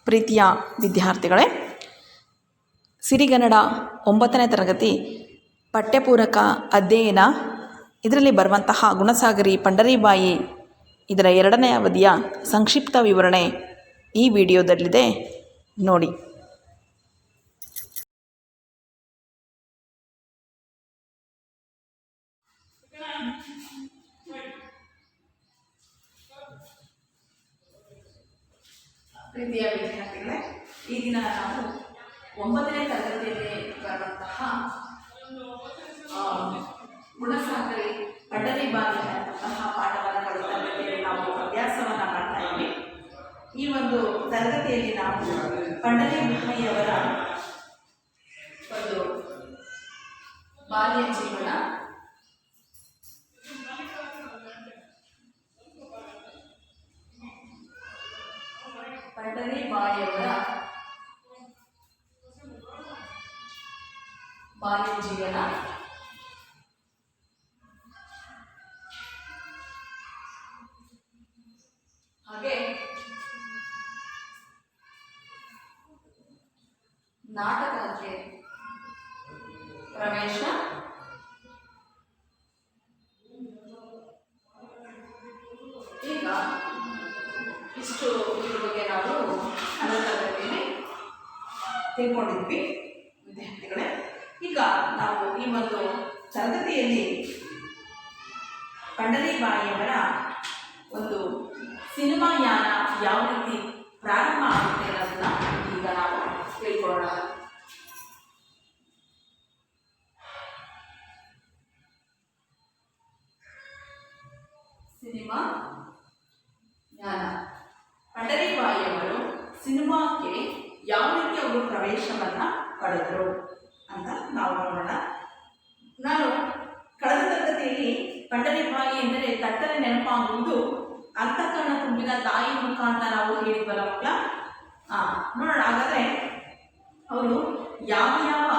ಪ್ರೀತಿಯ ವಿದ್ಯಾರ್ಥಿಗಳೇ, ಸಿರಿಗನ್ನಡ 9ನೇ ತರಗತಿ ಪಠ್ಯಪೂರಕ ಅಧ್ಯಯನ ಇದರಲ್ಲಿ ಬರುವಂತಹ ಗುಣಸಾಗರಿ ಪಂಡರೀಬಾಯಿ ಇದರ 2ನೇ ಅವಧಿಯ ಸಂಕ್ಷಿಪ್ತ ವಿವರಣೆ ಈ ವಿಡಿಯೋದಲ್ಲಿದೆ, ನೋಡಿ. ಪ್ರೀತಿಯ ವಿದ್ಯಾರ್ಥಿಗಳೇ, ಈ ದಿನ ನಾವು 9ನೇ ತರಗತಿಯಲ್ಲಿ ಬರುವಂತಹ ಗುಣಸಾಗರಿ ಪಂಡರೀಬಾಯಿ ಅನ್ನುವಂತಹ ಪಾಠವನ್ನು ಕಳೆದ ತರಗತಿಯಲ್ಲಿ ನಾವು ಅಭ್ಯಾಸವನ್ನು ಮಾಡ್ತಾ ಇದ್ದೀವಿ. ಈ ಒಂದು ತರಗತಿಯಲ್ಲಿ ನಾವು ಪಂಡರೀಬಾಯಿಯವರ ಒಂದು ಬಾಲ್ಯ ಜೀವನ, ಪಂಡರೀಬಾಯಿಯವರ ಬಾಲ್ಯ ಜೀವನ, ಹಾಗೆ ನಾಟಕಕ್ಕೆ ಪ್ರವೇಶ, ಈಗ ಇಷ್ಟು ಇದ್ರ ಬಗ್ಗೆ ನಾವು ಕನ್ನಡ ತರಗತಿಯಲ್ಲಿ ತಿಳ್ಕೊಂಡಿದ್ವಿ ವಿದ್ಯಾರ್ಥಿಗಳೇ. ಈಗ ನಾವು ಈ ಒಂದು ತರಗತಿಯಲ್ಲಿ ಪಂಡರೀಬಾಯಿಯವರ ಒಂದು ಸಿನಿಮಾ ಯಾನ ಯಾವ ರೀತಿ ಪ್ರಾರಂಭ ಆಗುತ್ತೆ ಅನ್ನೋದನ್ನ ಈಗ ನಾವು ತಿಳ್ಕೊಳ್ಳೋಣ. ಸಿನಿಮಾ ಯಾನ, ಪಂಡರೀಬಾಯಿಯವರು ಸಿನಿಮಾಕ್ಕೆ ಯಾವ ರೀತಿ ಅವರು ಪ್ರವೇಶವನ್ನ ಪಡೆದರು ಅಂತ ನಾವು ನೋಡೋಣ. ನಾನು ಕಳೆದ ತರಗತಿಯಲ್ಲಿ ಪಂಡರೀಬಾಯಿ ಎಂದರೆ ತಟ್ಟನೆ ನೆನಪಾಗುವುದು ಅಂತಃಕರಣ ತುಂಬಿದ ತಾಯಿ ಮುಖ ಅಂತ ನಾವು ಹೇಳಿದ್ವಲ್ಲ ಮಕ್ಕಳ. ನೋಡೋಣ. ಹಾಗಾದ್ರೆ ಅವರು ಯಾವ ಯಾವ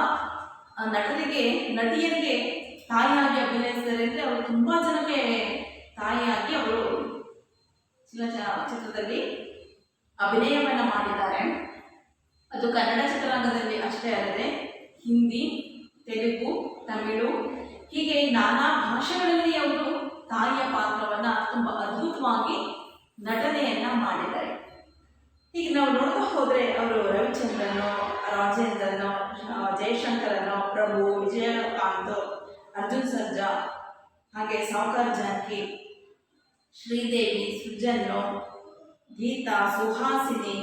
ನಟಿಯರಿಗೆ ತಾಯಿಯಾಗಿ ಅಭಿನಯಿಸಿದ್ದಾರೆ ಅಂದರೆ ಅವರು ತುಂಬಾ ಜನಕ್ಕೆ ತಾಯಿಯಾಗಿ ಅವರು ಚಿತ್ರದಲ್ಲಿ ಅಭಿನಯವನ್ನ ಮಾಡಿದ್ದಾರೆ. ಅದು ಕನ್ನಡ ಚಿತ್ರರಂಗದಲ್ಲಿ ಅಷ್ಟೇ ಅಲ್ಲದೆ ಹಿಂದಿ, ತೆಲುಗು, ತಮಿಳು ಹೀಗೆ ನಾನಾ ಭಾಷೆಗಳಲ್ಲಿ ಅವರು ತಾಯಿಯ ಪಾತ್ರವನ್ನ ತುಂಬ ಅದ್ಭುತವಾಗಿ ನಟನೆಯನ್ನ ಮಾಡಿದ್ದಾರೆ. ಈಗ ನಾವು ನೋಡ್ತಾ ಹೋದ್ರೆ ಅವರು ರವಿಚಂದ್ರನ್, ರಾಜೇಂದ್ರನ್, ಜಯಶಂಕರನ್, ಪ್ರಭು, ವಿಜಯಕಾಂತ್, ಅರ್ಜುನ್ ಸರ್ಜಾ, ಹಾಗೆ ಸಾವುಕಾರ ಜಾನಕಿ, ಶ್ರೀದೇವಿ, ಸೃಜನ್, ಗೀತಾ, ಸುಹಾಸಿನಿ,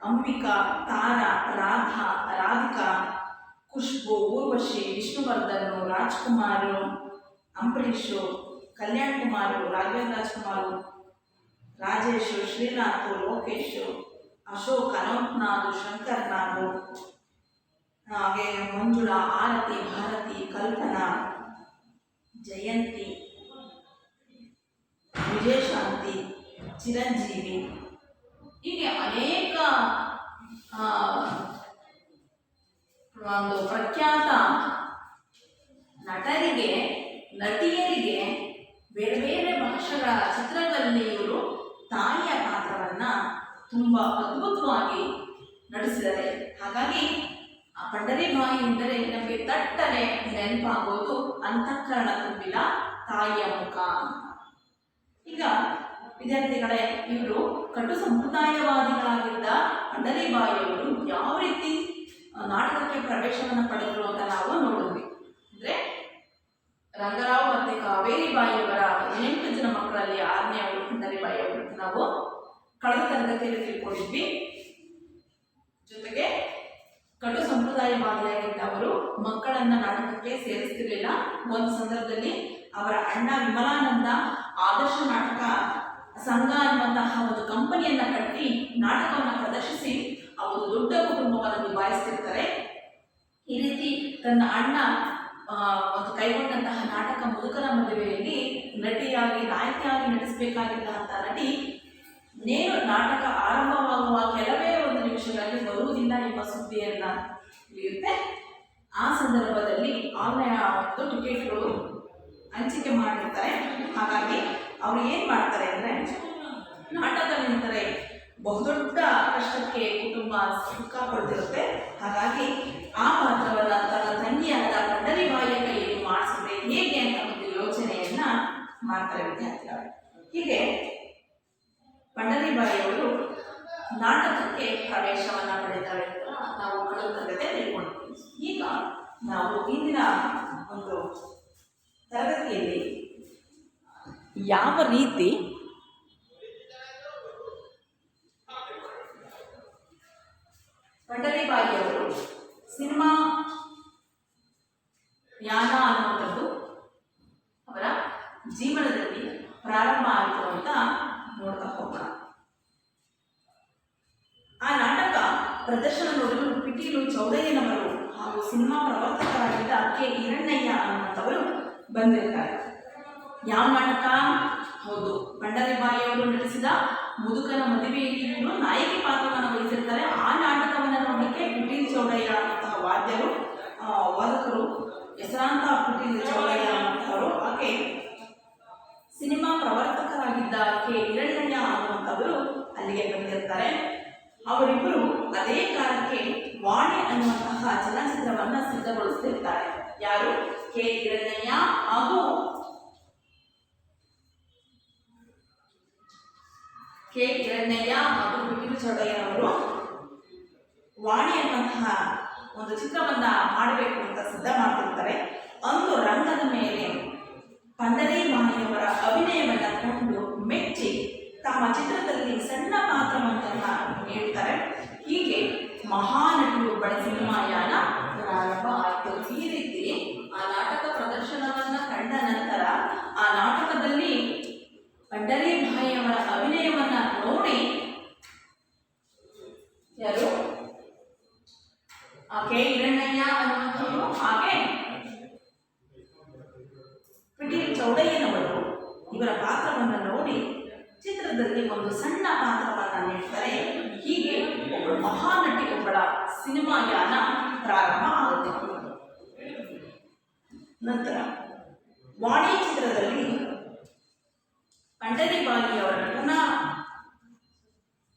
ಅಂಬಿಕಾ, ತಾರಾ, ರಾಧಾ, ರಾಧಿಕಾ, ಖುಷ್ಬು, ಊರ್ವಶಿ, ವಿಷ್ಣುವರ್ಧನ್, ರಾಜ್ಕುಮಾರ್, ಅಂಬರೀಷ್, ಕಲ್ಯಾಣ್ ಕುಮಾರ್, ರಾಘವೇಂದ್ರ ರಾಜ್ಕುಮಾರ್, ರಾಜೇಶ್, ಶ್ರೀನಾಥ್, ಲೋಕೇಶ್, ಅಶೋಕ್, ಅನಂತನಾಥ್, ಶಂಕರ್ನಾಥ್, ಹಾಗೆ ಮಂಜುಳಾ, ಆರತಿ, ಭಾರತಿ, ಕಲ್ಪನಾ, ಜಯಂತಿ, ವಿಜಯಶಾಂತಿ, ಚಿರಂಜೀವಿ ಹೀಗೆ ಅನೇಕ ಒಂದು ಪ್ರಖ್ಯಾತ ನಟಿಯರಿಗೆ ಬೇರೆ ಬೇರೆ ಭಾಷೆಗಳ ಚಿತ್ರಗಳಲ್ಲಿ ಇವರು ತಾಯಿಯ ಪಾತ್ರವನ್ನ ತುಂಬಾ ಅದ್ಭುತವಾಗಿ ನಟಿಸಿದ್ದಾರೆ. ಹಾಗಾಗಿ ಆ ಪಂಡರೀಬಾಯಿ ಎಂದರೆ ನಮಗೆ ತಟ್ಟನೆ ನೆನಪಾಗೋದು ಅಂತಃಕರಣ ತುಂಬಿದ ತಾಯಿಯ ಮುಖ. ಈಗ ವಿದ್ಯಾರ್ಥಿಗಳೇ, ಇವರು ಕಟು ಸಂಪ್ರದಾಯವಾದಿಗಳಾಗಿದ್ದ ಪಂಡರೀಬಾಯಿಯವರು ಯಾವ ರೀತಿ ನಾಟಕಕ್ಕೆ ಪ್ರವೇಶವನ್ನು ಪಡೆದರು ಅಂತ ನಾವು ನೋಡಿದ್ವಿ. ಅಂದ್ರೆ ರಂಗರಾವ್ ಮತ್ತೆ ಕಾವೇರಿ ಬಾಯಿಯವರ 8 ಜನ ಮಕ್ಕಳಲ್ಲಿ 6ನೇ ಅವರು ಪಂಡರೀಬಾಯಿ ಅವರು ಅಂತ ನಾವು ಕಳೆದ ತರಗತಿಯಲ್ಲಿ ತಿಳ್ಕೊಂಡಿದ್ವಿ. ಜೊತೆಗೆ ಕಟು ಸಂಪ್ರದಾಯವಾದಿಯಾಗಿದ್ದ ಅವರು ಮಕ್ಕಳನ್ನ ನಾಟಕಕ್ಕೆ ಸೇರಿಸ್ತಿರ್ಲಿಲ್ಲ. ಒಂದು ಸಂದರ್ಭದಲ್ಲಿ ಅವರ ಅಣ್ಣ ವಿಮಲಾನಂದ ಆದರ್ಶ ನಾಟಕ ಸಂಘ ಅನ್ನುವಂತಹ ಒಂದು ಕಂಪನಿಯನ್ನ ಕಟ್ಟಿ ನಾಟಕವನ್ನು ಪ್ರದರ್ಶಿಸಿ ಅವರು ದೊಡ್ಡ ಕುಟುಂಬವನ್ನು ನಿಭಾಯಿಸ್ತಿರ್ತಾರೆ. ಈ ರೀತಿ ತನ್ನ ಅಣ್ಣ ಒಂದು ಕೈಗೊಂಡಂತಹ ನಾಟಕ ಮುದುಕನ ಮದುವೆಯಲ್ಲಿ ನಾಯಕಿಯಾಗಿ ನಟಿಸಬೇಕಾಗಿದ್ದಂತಹ ನಟಿ ನೇರು ನಾಟಕ ಆರಂಭವಾಗುವ ಕೆಲವೇ ಒಂದು ನಿಮಿಷಗಳಲ್ಲಿ ಬರುವುದಿಲ್ಲ ಎಂಬ ಸುದ್ದಿಯನ್ನ ತಿಳಿಯುತ್ತೆ. ಆ ಸಂದರ್ಭದಲ್ಲಿ ಆನ್ಲೈನ್ ಒಂದು ಟಿಕೆಟ್ಗಳು ಹಂಚಿಕೆ ಮಾಡಿರ್ತಾರೆ. ಹಾಗಾಗಿ ಅವರು ಏನು ಮಾಡ್ತಾರೆ ಅಂದರೆ ನಾಟಕ ನಿಂತರೆ ಬಹುದೊಡ್ಡ ಕಷ್ಟಕ್ಕೆ ಸುಖ ಕೊಡ್ತಿರುತ್ತೆ. ಹಾಗಾಗಿ ಆ ಪಾತ್ರವನ್ನ ತನ್ನ ತಂಗಿಯಾದ ಪಂಡರಿಬಾಯಿಯ ಕೈಯಲ್ಲಿ ಮಾಡಿಸಿದ್ರೆ ಹೇಗೆ ಅಂತ ಒಂದು ಯೋಚನೆಯನ್ನ ಮಾಡ್ತಾರೆ ವಿದ್ಯಾರ್ಥಿಗಳು. ಹೀಗೆ ಪಂಡರಿಬಾಯಿಯವರು ನಾಟಕಕ್ಕೆ ಪ್ರವೇಶವನ್ನ ಪಡೆದಾಳೆ ಅಂತ ನಾವು ಕಳೆದ ತರಗತಿ ತಿಳ್ಕೊಂಡಿದ್ದೀವಿ. ಈಗ ನಾವು ಇಂದಿನ ಒಂದು ತರಗತಿಯಲ್ಲಿ ಯಾವ ರೀತಿ ಪಂಡರಿಬಾಯಿಯವರು ಸಿನಿಮಾ ಯಾನ ಅನ್ನುವಂಥದ್ದು ಅವರ ಜೀವನದಲ್ಲಿ ಪ್ರಾರಂಭ ಆಯಿತು ಅಂತ ನೋಡ್ತಾ ಹೋಗೋಣ. ಆ ನಾಟಕ ಪ್ರದರ್ಶನ ನೋಡಲು ಪಿಟೀಲು ಚೌಡಯ್ಯನವರು ಹಾಗೂ ಸಿನಿಮಾ ಪ್ರವರ್ತಕರಾಗಿದ್ದ ಕೆ ಹಿರಣ್ಣಯ್ಯ ಅನ್ನುವಂಥವರು ಬಂದಿರ್ತಾರೆ. ಯಾವ ನಾಟಕ? ಹೌದು, ಪಂಡರಿಬಾಯಿಯವರು ನಟಿಸಿದ ಮುದುಕನ ಮದುವೆಯಲ್ಲಿ ಇವರು ನಾಯಕಿ ಪಾತ್ರವನ್ನು ವಹಿಸಿರ್ತಾರೆ. ಆ ನಾಟಕವನ್ನು ನೋಡಲಿಕ್ಕೆ ಪಿಟೀಲು ಚೌಡಯ್ಯ ಅನ್ನುವಂತಹ ವಾದಕರು, ಹೆಸರಾಂತ ಪಿಟೀಲು ಚೌಡಯ್ಯ ಅನ್ನುವಂಥವರು, ಹಾಗೆ ಸಿನಿಮಾ ಪ್ರವರ್ತಕರಾಗಿದ್ದ ಕೆ ಹಿರಣ್ಣಯ್ಯ ಅನ್ನುವಂಥವರು ಅಲ್ಲಿಗೆ ಬಂದಿರ್ತಾರೆ. ಅವರಿಬ್ಬರು ಅದೇ ಕಾಲಕ್ಕೆ ವಾಣಿ ಅನ್ನುವಂತಹ ಚಲನಚಿತ್ರವನ್ನ ಸಿದ್ಧಗೊಳಿಸುತ್ತಿರ್ತಾರೆ. ಯಾರು? ಕೆ ಹಿರಣ್ಣಯ್ಯ ಹಾಗೂ ಪಿಟೀಲು ಚೌಡಯ್ಯನವರು ವಾಣಿ ಅನ್ನುವಂತಹ ಒಂದು ಚಿತ್ರವನ್ನ ಮಾಡಬೇಕು ಅಂತ ಸಿದ್ಧ ಮಾಡ್ತಿರ್ತಾರೆ. ಅಂದು ರಂಗದ ಮೇಲೆ ಪಂಡರಿಬಾಯಿಯವರ ಅಭಿನಯವನ್ನ ಕಂಡು ಮೆಚ್ಚಿ ತಮ್ಮ ಚಿತ್ರದಲ್ಲಿ ಸಣ್ಣ ಪಾತ್ರವನ್ನ ನೀಡ್ತಾರೆ. ಹೀಗೆ ಮಹಾನಟಿಯೊಬ್ಬಳ ಸಿನಿಮಾಯಾನ ಪ್ರಾರಂಭ ಆಯಿತು. ಈ ರೀತಿ ಆ ನಾಟಕ ಪ್ರದರ್ಶನವನ್ನ ಕಂಡ ನಂತರ ಆ ನಾಟಕದಲ್ಲಿ ಪಂಡರಿಬಾಯಿಯವರ ಅಭಿನಯವನ್ನ ನೋಡಿ ಯಾರು? ಕೆ ಹಿರಣ್ಣಯ್ಯ ಅನ್ನುವಂಥವರು ಹಾಗೆ ಪಿಟೀಲು ಚೌಡಯ್ಯನವರು ಇವರ ಪಾತ್ರವನ್ನು ನೋಡಿ ಚಿತ್ರದಲ್ಲಿ ಒಂದು ಸಣ್ಣ ಪಾತ್ರವನ್ನ ನೀಡ್ತಾರೆ. ಹೀಗೆ ಒಬ್ಬಳು ಮಹಾನಟಿ ಒಬ್ಬಳ ಸಿನಿಮಾಯಾನ ಪ್ರಾರಂಭ ಆಗುತ್ತೆ. ನಂತರ ವಾಣಿ ಚಿತ್ರದಲ್ಲಿ ಪಂಡರಿಬಾಯಿಯವರ ನಟನಾ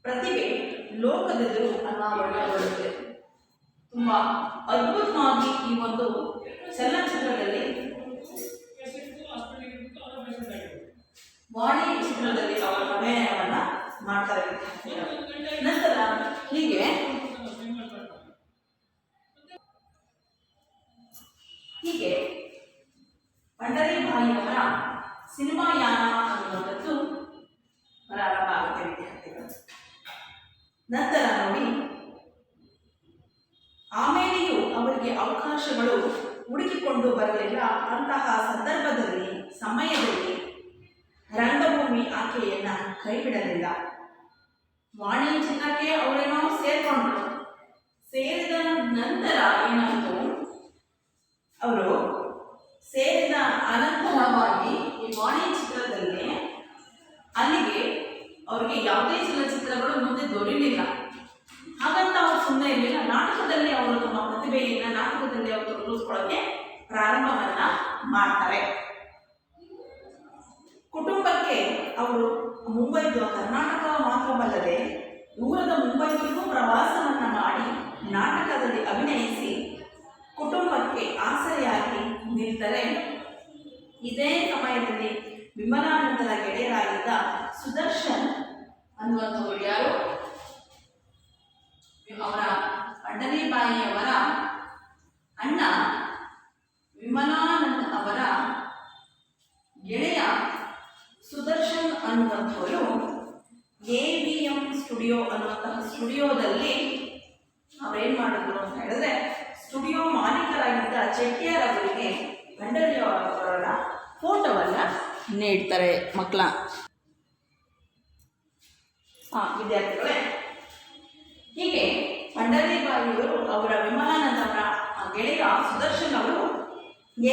ಪ್ರತಿಭೆ ಲೋಕದೆದುರು ಅನಾವರಣಗೊಳ್ಳುತ್ತದೆ. ತುಂಬಾ ಅದ್ಭುತವಾಗಿ ಈ ಒಂದು ಚಲನಚಿತ್ರದಲ್ಲಿ ವಾಣಿ ಚಿತ್ರದಲ್ಲಿ ಅವರ ಅಭಿನಯವನ್ನ ಮಾಡ್ತಾರೆ. ನಂತರ ಹೀಗೆ ಪಂಡರಿಬಾಯಿಯವರ ಸಿನಿಮಾಯಾನ ಅನ್ನುವಂಥದ್ದು ಪ್ರಾರಂಭ ಆಗುತ್ತೆ ವಿದ್ಯಾರ್ಥಿಗಳು. ನಂತರ ನೋಡಿ, ಆಮೇಲೆಯೂ ಅವರಿಗೆ ಅವಕಾಶಗಳು ಹುಡುಕಿಕೊಂಡು ಬರಲಿಲ್ಲ. ಅಂತಹ ಸಂದರ್ಭದಲ್ಲಿ ಸಮಯದಲ್ಲಿ ರಂಗಭೂಮಿ ಆಕೆಯನ್ನ ಕೈ ಬಿಡಲಿಲ್ಲ. ವಾಣಿ ಚಿತ್ರಕ್ಕೆ ಅವರೇನೋ ಸೇರ್ಕೊಂಡ್ರು. ಸೇರಿದ ನಂತರ ಏನಾಯಿತು, ಅವರು ಸೇರಿದ ಅನಂತರವಾಗಿ ಈ ವಾಣಿ ಚಿತ್ರದಲ್ಲಿ ಅಲ್ಲಿಗೆ ಅವರಿಗೆ ಯಾವುದೇ ಚಲನಚಿತ್ರಗಳು ಮುಂದೆ ದೊರೆಯಲಿಲ್ಲ. ಹಾಗಂತ ಅವರು ಸುಮ್ಮನೆ ಇರಲಿಲ್ಲ. ನಾಟಕದಲ್ಲಿ ಅವರು ತಮ್ಮ ಪ್ರತಿಭೆಯನ್ನ ನಾಟಕದಲ್ಲಿ ಅವರು ತೊಡಗಿಸ್ಕೊಳ್ಳೋಕೆ ಪ್ರಾರಂಭವನ್ನ ಮಾಡ್ತಾರೆ. ಕುಟುಂಬಕ್ಕೆ ಅವರು ಮುಂಬೈದು ಕರ್ನಾಟಕ ಮಾತ್ರವಲ್ಲದೆ ದೂರದ ಮುಂಬೈಗೂ ಪ್ರವಾಸವನ್ನ ಮಾಡಿ ನಾಟಕದಲ್ಲಿ ಅಭಿನಯಿಸಿ ಕುಟುಂಬಕ್ಕೆ ಆಸರೆಯಾಗಿ ನಿಲ್ತಾರೆ. ಇದೇ ಸಮಯದಲ್ಲಿ ವಿಮಲಾನಂದರ ಗೆಳೆಯರಾಗಿದ್ದ ಸುದರ್ಶನ್ ಅನ್ನುವಂಥವರು ಯಾರು? ಅವರ ಪಂಡರಿಬಾಯಿಯವರ ಅಣ್ಣ ವಿಮಲಾನಂದ ಅವರ ಗೆಳೆಯ ಸುದರ್ಶನ್ ಅನ್ನುವಂಥವರು AVM ಸ್ಟುಡಿಯೋ ಅನ್ನುವಂತಹ ಸ್ಟುಡಿಯೋದಲ್ಲಿ ಅವರೇನು ಮಾಡಿದ್ರು ಅಂತ ಹೇಳಿದ್ರೆ, ಸ್ಟುಡಿಯೋ ಮಾಲೀಕರಾಗಿದ್ದ ಚೆಟ್ಟಿಯಾರ್ ಅವರಿಗೆ ಪಂಡರಿಯವರ ಫೋಟೋವನ್ನು ನೀಡ್ತಾರೆ. ಮಕ್ಕಳ ವಿದ್ಯಾರ್ಥಿಗಳೇ, ಹೀಗೆ ಪಂಡರಿಬಾಯಿಯವರು ಅವರ ವಿಮಲಾನಂದ ಅವರ ಗೆಳೆಯ ಸುದರ್ಶನ್ ಅವರು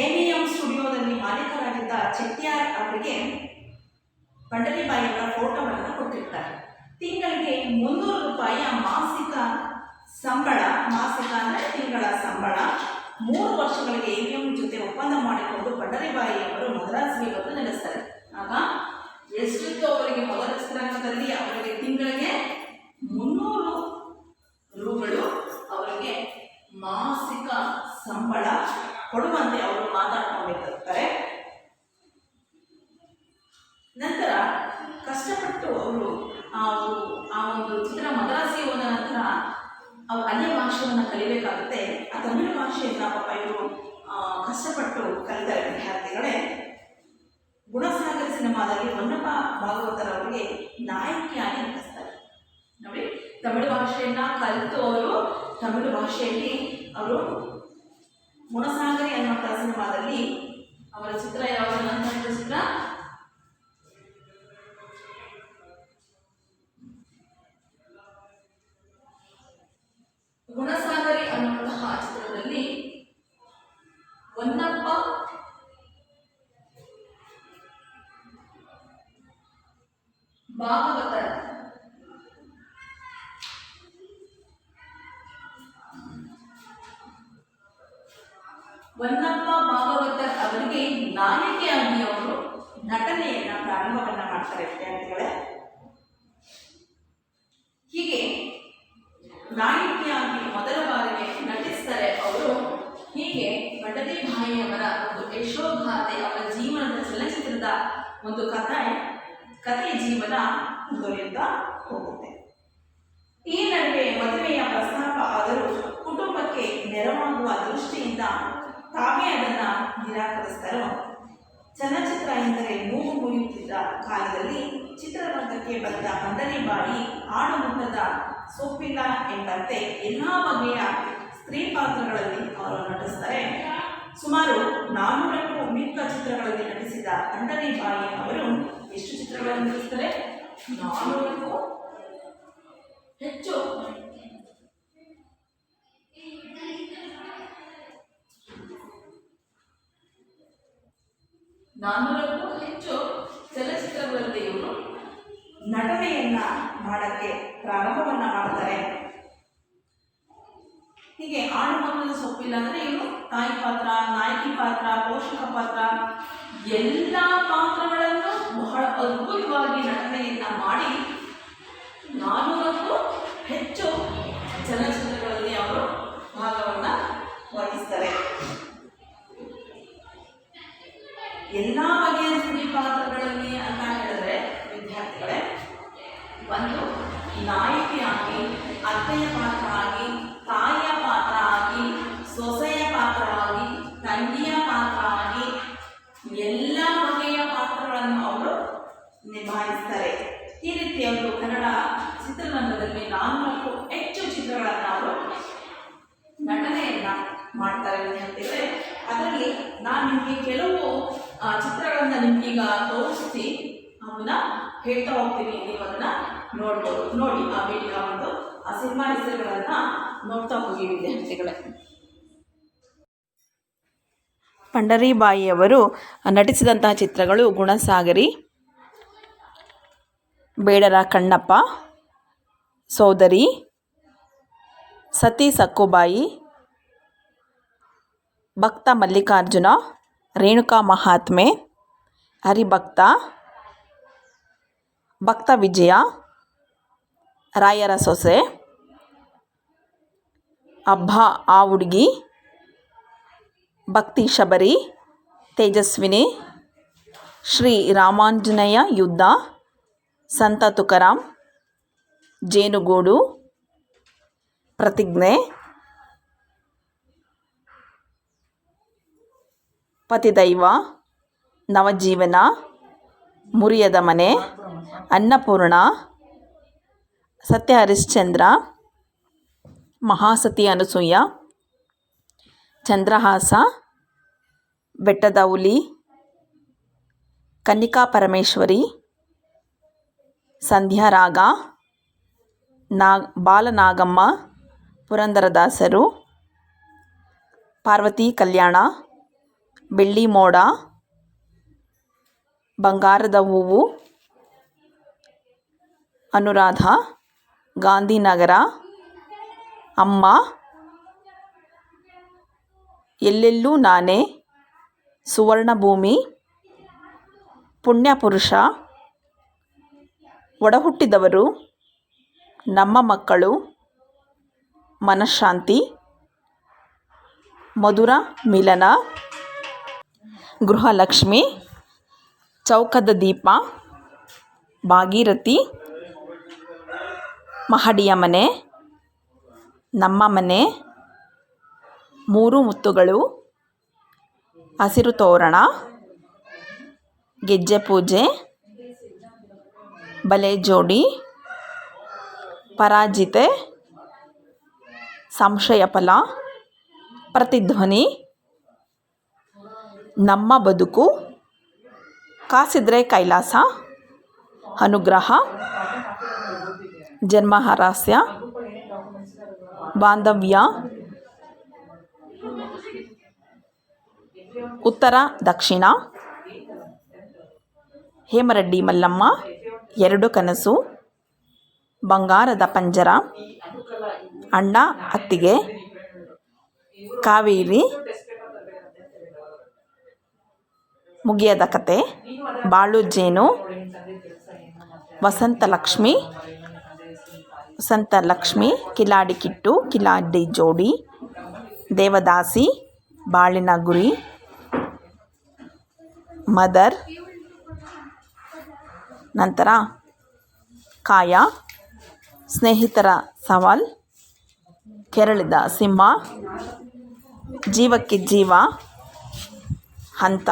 AVM ಸ್ಟುಡಿಯೋದಲ್ಲಿ ಮಾಲೀಕರಾಗಿದ್ದ ಚೆಟ್ಟಿಯಾರ್ ಅವರಿಗೆ ಪಂಡರಿಬಾಯಿಯವರ ಫೋಟೋವನ್ನು ಕೊಟ್ಟಿರ್ತಾರೆ. ತಿಂಗಳಿಗೆ 300 ರೂಪಾಯಿಯ ಮಾಸಿಕ ಸಂಬಳ, ಮಾಸಿಕ ಅಂದರೆ ತಿಂಗಳ ಸಂಬಳ, 3 ವರ್ಷಗಳಿಗೆ AVM ಜೊತೆ ಒಪ್ಪಂದ ಮಾಡಿಕೊಂಡು ಪಂಡರಿಬಾಯಿಯವರು ಮದ್ರಾಸ್ಗೆ ಬಂದು ನೆಲೆಸ್ತಾರೆ. ಆಗ ಎಷ್ಟಿತ್ತು ಅವರಿಗೆ ಮೊದಲ ಚಿತ್ರಾಂಗದಲ್ಲಿ? ಅವರಿಗೆ ತಿಂಗಳಿಗೆ 300 ಒಂದು ಚಿತ್ರ ಮದ್ರಾಸಿಗೆ ಹೋದ ನಂತರ ಅನ್ಯ ಭಾಷೆಯನ್ನು ಕಲಿಬೇಕಾಗುತ್ತೆ. ಆ ತಮಿಳು ಭಾಷೆಯನ್ನು ಪಾಪ ಇವರು ಕಷ್ಟಪಟ್ಟು ಕಲಿತಾರೆ ವಿದ್ಯಾರ್ಥಿಗಳೇ. ಗುಣಸಾಗರ ಸಿನಿಮಾದಲ್ಲಿ ಹೊನ್ನಪ್ಪ ಭಾಗವತರವರಿಗೆ ನಾಯಕಿಯಾಗಿ ನಟಿಸ್ತಾರೆ. ನೋಡಿ, ತಮಿಳು ಭಾಷೆಯನ್ನ ಕಲಿತು ಅವರು ತಮಿಳು ಭಾಷೆಯಲ್ಲಿ ಅವರು ಗುಣಸಾಗರಿ ಅನ್ನುವಂಥ ಸಿನಿಮಾದಲ್ಲಿ ಅವರ ಚಿತ್ರ ಯಾವುದು ಅಂತ ಚಿತ್ರ ಗುಣಸಾಗರಿ ಅನ್ನುವಂತಹ ಚಿತ್ರದಲ್ಲಿ ಹೊನ್ನಪ್ಪ ಭಾಗವತರ್ ಅವರಿಗೆ ನಾಯಕಿಯಾಗಿ ಅವರು ನಟನೆಯನ್ನ ಪ್ರಾರಂಭವನ್ನ ಮಾಡ್ತಾರೆ ವಿದ್ಯಾರ್ಥಿಗಳೇ. ಹೀಗೆ ನಾಯಕಿಯಾಗಿ ಮೊದಲ ಬಾರಿಗೆ ನಟಿಸ್ತಾರೆ ಅವರು. ಹೀಗೆ ಬಂಡರಿ ಭಾಯಿಯವರ ಒಂದು ಯಶೋಗಾಥೆ, ಅವರ ಜೀವನದ ಚಲನಚಿತ್ರದ ಒಂದು ಕಥೆ ಜೀವನ ಮುಂದುವರಿಯುತ್ತಾ ಹೋಗುತ್ತೆ. ಈ ನಡುವೆ ಮದುವೆಯ ಪ್ರಸ್ತಾಪ ಆದರೂ ಕುಟುಂಬಕ್ಕೆ ನೆರವಾಗುವ ದೃಷ್ಟಿಯಿಂದ ತಾವೇ ಅದನ್ನ ನಿರಾಕರಿಸ್ತಾರೋ. ಚಲನಚಿತ್ರ ಎಂದರೆ ಮೂಗು ಮುರಿಯುತ್ತಿದ್ದ ಕಾಲದಲ್ಲಿ ಚಿತ್ರರಂಗಕ್ಕೆ ಬಂದ ಬಂಡರಿಬಾಯಿ ಆಡುಮುಟ್ಟದ ಸೊಪ್ಪಿಲ್ಲ ಎಂಬಂತೆ ಎಲ್ಲ ಬಗೆಯ ಸ್ತ್ರೀ ಪಾತ್ರಗಳಲ್ಲಿ ಅವರು ನಟಿಸ್ತಾರೆ. ಸುಮಾರು 400ಕ್ಕೂ ಮಿಕ್ಕ ಚಿತ್ರಗಳಲ್ಲಿ ನಟಿಸಿದ ಬಂಡರಿಬಾಯಿ ಅವರು ಎಷ್ಟು ಚಿತ್ರಗಳನ್ನು ನಟಿಸ್ತಾರೆ? 400ಕ್ಕೂ ಹೆಚ್ಚು ಚಲನಚಿತ್ರಗಳಲ್ಲಿ ಇವರು ನಟನೆಯನ್ನ ಮಾಡಕ್ಕೆ ಪ್ರಾರಂಭವನ್ನ ಮಾಡ್ತಾರೆ. ಹೀಗೆ ಆಡುಮಕ್ಕಳ ಸೊಪ್ಪಿಲ್ಲ ಅಂದ್ರೆ ಇವರು ತಾಯಿ ಪಾತ್ರ, ನಾಯಕಿ ಪಾತ್ರ, ಪೋಷಕ ಪಾತ್ರ ಎಲ್ಲ ಪಾತ್ರಗಳನ್ನು ಬಹಳ ಅದ್ಭುತವಾಗಿ ನಟನೆಯನ್ನ ಮಾಡಿ 400ಕ್ಕೂ ಹೆಚ್ಚು ಚಲನಚಿತ್ರಗಳಲ್ಲಿ ಅವರು ಭಾಗವನ್ನ ವಹಿಸ್ತಾರೆ. ಎಲ್ಲ ಬಗೆಯ ಸ್ತ್ರೀ ಪಾತ್ರಗಳಲ್ಲಿ ಅಂತ ಹೇಳಿದ್ರೆ ವಿದ್ಯಾರ್ಥಿಗಳೇ, ಒಂದು ನಾಯಕಿಯಾಗಿ, ಅತ್ತೆಯ ಪಾತ್ರ ಆಗಿ, ತಾಯಿಯ ಪಾತ್ರ ಆಗಿ, ಸೊಸೆಯ ಪಾತ್ರ ಆಗಿ, ತಂಗಿಯ ಪಾತ್ರ ಆಗಿ ಎಲ್ಲ ಬಗೆಯ ಪಾತ್ರಗಳನ್ನು ಅವರು ನಿಭಾಯಿಸ್ತಾರೆ. ಈ ರೀತಿ ಅವರು ಕನ್ನಡ ಚಿತ್ರರಂಗದಲ್ಲಿ 400ಕ್ಕೂ ಹೆಚ್ಚು ಚಿತ್ರಗಳನ್ನು ಅವರು ನಟನೆಯನ್ನ ಮಾಡ್ತಾರೆ ವಿದ್ಯಾರ್ಥಿಗಳೇ. ಅದರಲ್ಲಿ ನಾನು ನಿಮಗೆ ಕೆಲವು ಚಿತ್ರಗಳನ್ನ ನಿಮ್ಗೀಗ ತೋರಿಸಿ ಅವನ್ನ ಹೇಳ್ತಾ ಹೋಗ್ತೀನಿ. ನೀವು ಅದನ್ನ ನೋಡ್ಬೋದು. ನೋಡಿ, ಆ ಸಿನಿಮಾ ಹೆಸರುಗಳನ್ನ ನೋಡ್ತಾ ಹೋಗಿ ವಿದ್ಯಾರ್ಥಿಗಳೇ. ಬಂಡರಿಬಾಯಿಯವರು ನಟಿಸಿದಂತಹ ಚಿತ್ರಗಳು ಗುಣಸಾಗರಿ, ಬೇಡರ ಕಣ್ಣಪ್ಪ, ಸೋದರಿ, ಸತಿ ಸಕ್ಕುಬಾಯಿ, ಭಕ್ತ ಮಲ್ಲಿಕಾರ್ಜುನ, ರೇಣುಕಾ ಮಹಾತ್ಮೆ, ಹರಿಭಕ್ತ, ಭಕ್ತ ವಿಜಯ, ರಾಯರ ಸೊಸೆ, ಹಬ್ಬ ಆ ಹುಡುಗಿ, ಭಕ್ತಿ ಶಬರಿ, ತೇಜಸ್ವಿನಿ, ಶ್ರೀ ರಾಮಾಂಜನೇಯ ಯುದ್ಧ, ಸಂತ ತುಕಾರಾಮ್, ಜೇನುಗೂಡು, ಪ್ರತಿಜ್ಞೆ, ಪತಿದೈವ, ನವಜೀವನ, ಮುರಿಯದ ಮನೆ, ಅನ್ನಪೂರ್ಣ, ಸತ್ಯ ಹರಿಶ್ಚಂದ್ರ, ಮಹಾಸತಿ ಅನಸೂಯ, ಚಂದ್ರಹಾಸ, ಬೆಟ್ಟದ ಹುಲಿ, ಕನ್ನಿಕಾ ಪರಮೇಶ್ವರಿ, ಸಂಧ್ಯಾರಾಗ, ಬಾಲನಾಗಮ್ಮ, ಪುರಂದರದಾಸರು, ಪಾರ್ವತಿ ಕಲ್ಯಾಣ, ಬೆಳ್ಳಿ ಮೋಡ, ಬಂಗಾರದ ಹೂವು, ಅನುರಾಧ, ಗಾಂಧಿನಗರ, ಅಮ್ಮ, ಎಲ್ಲೆಲ್ಲೂ ನಾನೇ, ಸುವರ್ಣಭೂಮಿ, ಪುಣ್ಯಪುರುಷ, ಒಡಹುಟ್ಟಿದವರು, ನಮ್ಮ ಮಕ್ಕಳು, ಮನಃಶಾಂತಿ, ಮಧುರ ಮಿಲನ, ಗೃಹಲಕ್ಷ್ಮಿ, ಚೌಕದ ದೀಪ, ಭಾಗೀರಥಿ, ಮಹಡಿಯ ಮನೆ, ನಮ್ಮ ಮನೆ, ಮೂರು ಮುತ್ತುಗಳು, ಹಸಿರು ತೋರಣ, ಗೆಜ್ಜೆ ಪೂಜೆ, ಬಲೆ ಜೋಡಿ, ಪರಾಜಿತೆ, ಸಂಶಯ ಫಲ, ಪ್ರತಿಧ್ವನಿ, ನಮ್ಮ ಬದುಕು, ಕಾಸಿದ್ರೆ ಕೈಲಾಸ, ಅನುಗ್ರಹ, ಜನ್ಮಹಾರಸ್ಯ, ಬಾಂಧವ್ಯ, ಉತ್ತರ ದಕ್ಷಿಣ, ಹೇಮರೆಡ್ಡಿ ಮಲ್ಲಮ್ಮ, ಎರಡು ಕನಸು, ಬಂಗಾರದ ಪಂಜರ, ಅಣ್ಣ ಅತ್ತಿಗೆ, ಕಾವೇರಿ, ಮುಗಿಯದ ಕತೆ, ಬಾಳು ಜೇನು, ವಸಂತಲಕ್ಷ್ಮಿ, ಕಿಲಾಡಿ ಕಿಟ್ಟು, ಕಿಲಾಡಿ ಜೋಡಿ, ದೇವದಾಸಿ, ಬಾಳಿನ ಗುರಿ, ಮದರ್, ನಂತರ ಕಾಯ, ಸ್ನೇಹಿತರ ಸವಾಲ್, ಕೆರಳಿದ ಸಿಂಹ, ಜೀವಕ್ಕೆ ಜೀವ, ಹಂತ,